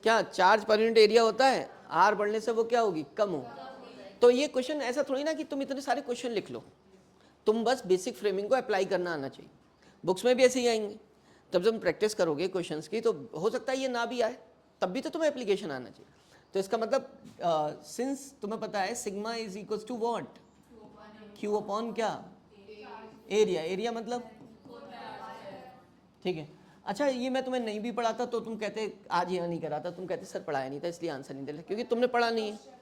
क्या चार्ज पर यूनिट एरिया होता है, आर बढ़ने से वो क्या होगी, कम होगी। तो ये क्वेश्चन ऐसा थोड़ी ना कि तुम इतने सारे क्वेश्चन लिख लो, तुम बस बेसिक फ्रेमिंग को अप्लाई करना आना चाहिए, बुक्स में भी ऐसे ही आएंगे, तब जब तुम प्रैक्टिस करोगे क्वेश्चंस की तो हो सकता है ये ना भी आए, तब भी तो तुम्हें एप्लीकेशन आना चाहिए। तो इसका मतलब सिंस तुम्हें पता है sigma is equal to what, Q upon क्या, एरिया, एरिया मतलब, ठीक है। अच्छा ये मैं तुम्हें नहीं भी पढ़ाता तो तुम कहते आज यहाँ नहीं कराता, तुम कहते सर पढ़ाया नहीं था इसलिए आंसर नहीं दे रहे, क्योंकि तुमने पढ़ा नहीं है।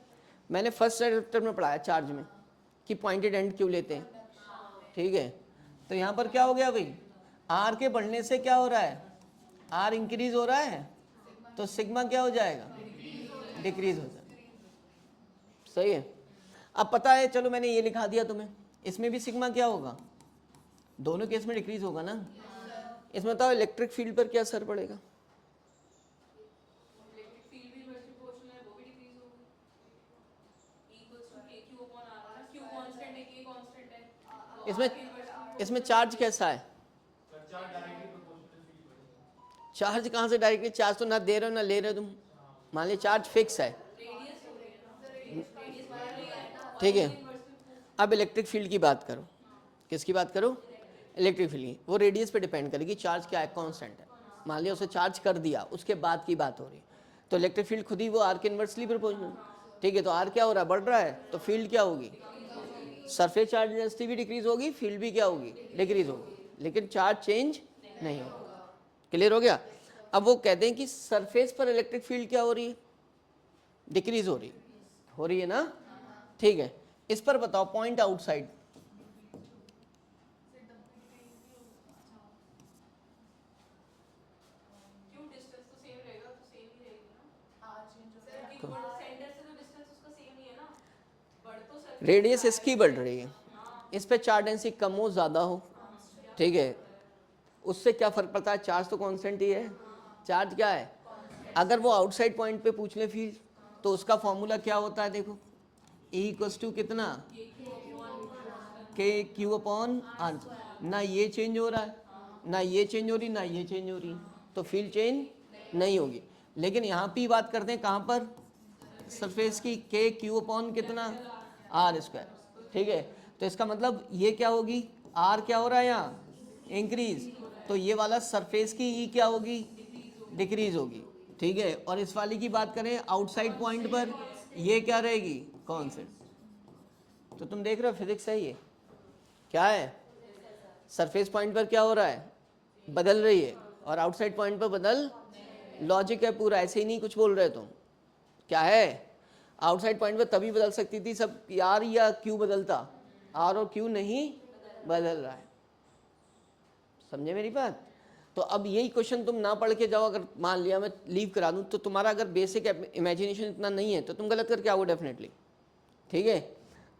मैंने फर्स्ट चैप्टर में पढ़ाया चार्ज में कि पॉइंटेड एंड क्यों लेते हैं, ठीक है। तो यहाँ पर क्या हो गया भाई, आर के बढ़ने से क्या हो रहा है, आर इंक्रीज हो रहा है, तो सिग्मा क्या हो जाएगा, डिक्रीज हो जाएगा, सही है। अब पता है, चलो मैंने ये लिखा दिया तुम्हें, इसमें भी सिग्मा क्या होगा, दोनों केस में डिक्रीज होगा ना। इसमें बताओ इलेक्ट्रिक फील्ड पर क्या असर पड़ेगा, इसमें चार्ज कैसा है, चार्ज कहाँ से डायरेक्टली, चार्ज तो ना दे रहे हो ना ले रहे हो तुम, मान लीजिए चार्ज फिक्स है, ठीक है। अब इलेक्ट्रिक फील्ड की बात करो, किसकी बात करो, इलेक्ट्रिक फील्ड की, वो रेडियस पे डिपेंड करेगी, चार्ज क्या है, कांस्टेंट है, मान लिया उसे चार्ज कर दिया उसके बाद की बात हो रही है, तो इलेक्ट्रिक फील्ड खुद ही वो आर के इन्वर्सली प्रोपोर्शनल, ठीक है। तो आर क्या हो रहा है, बढ़ रहा है, तो फील्ड क्या होगी, सरफेस चार्ज डेंसिटी भी डिक्रीज होगी, फील्ड भी क्या होगी, डिक्रीज होगी, लेकिन चार्ज चेंज नहीं होगा, क्लियर हो गया। अब वो कहते हैं कि सरफेस पर इलेक्ट्रिक फील्ड क्या हो रही है, डिक्रीज हो रही है ना, ठीक है। इस पर बताओ पॉइंट आउटसाइड, रेडियस इसकी बढ़ रही है, इस पे चार्ज डेंसिटी कम हो ज़्यादा हो, ठीक है, उससे क्या फ़र्क पड़ता है, चार्ज तो कांस्टेंट ही है, चार्ज क्या है। अगर वो आउटसाइड पॉइंट पे पूछ ले फील्ड तो उसका फॉर्मूला क्या होता है, देखो E इक्वल्स टू कितना, के क्यू अपॉन आर, ना ये चेंज हो रहा है, ना ये चेंज हो रही, ना ये चेंज हो रही, तो फील्ड चेंज नहीं होगी। लेकिन यहाँ पे बात करते हैं कहाँ पर, सरफेस की, के क्यू अपॉन कितना, आर स्क्वायर। ठीक है, तो इसका मतलब ये क्या होगी, आर क्या हो रहा है यहाँ, इंक्रीज, तो ये वाला सरफेस की ई क्या होगी, डिक्रीज होगी। ठीक है, और इस वाली की बात करें आउटसाइड पॉइंट पर, ये क्या रहेगी, कांस्टेंट। तो तुम देख रहे हो फिजिक्स है ये क्या है, सरफेस पॉइंट पर क्या हो रहा है, बदल रही है, और आउटसाइड पॉइंट पर बदल, लॉजिक है पूरा, ऐसे ही नहीं कुछ बोल रहे तुम। क्या है, आउटसाइड पॉइंट पर तभी बदल सकती थी सब, आर या क्यू बदलता, आर और क्यू नहीं बदल रहा है। समझे मेरी बात। तो अब यही क्वेश्चन तुम ना पढ़ के जाओ, अगर मान लिया मैं लीव करा दूं, तो तुम्हारा अगर बेसिक इमेजिनेशन इतना नहीं है तो तुम गलत करके आओगे डेफिनेटली। ठीक है,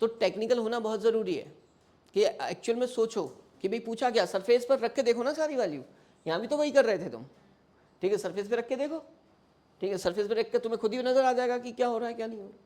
तो टेक्निकल होना बहुत ज़रूरी है कि एक्चुअल में सोचो कि भाई पूछा क्या, सरफेस पर रख के देखो ना सारी वैल्यू, यहाँ भी तो वही कर रहे थे तुम। ठीक है, सरफेस पे रख के देखो, ठीक है, सरफेस पे रख के तुम्हें खुद ही नजर आ जाएगा कि क्या हो रहा है क्या नहीं हो रहा।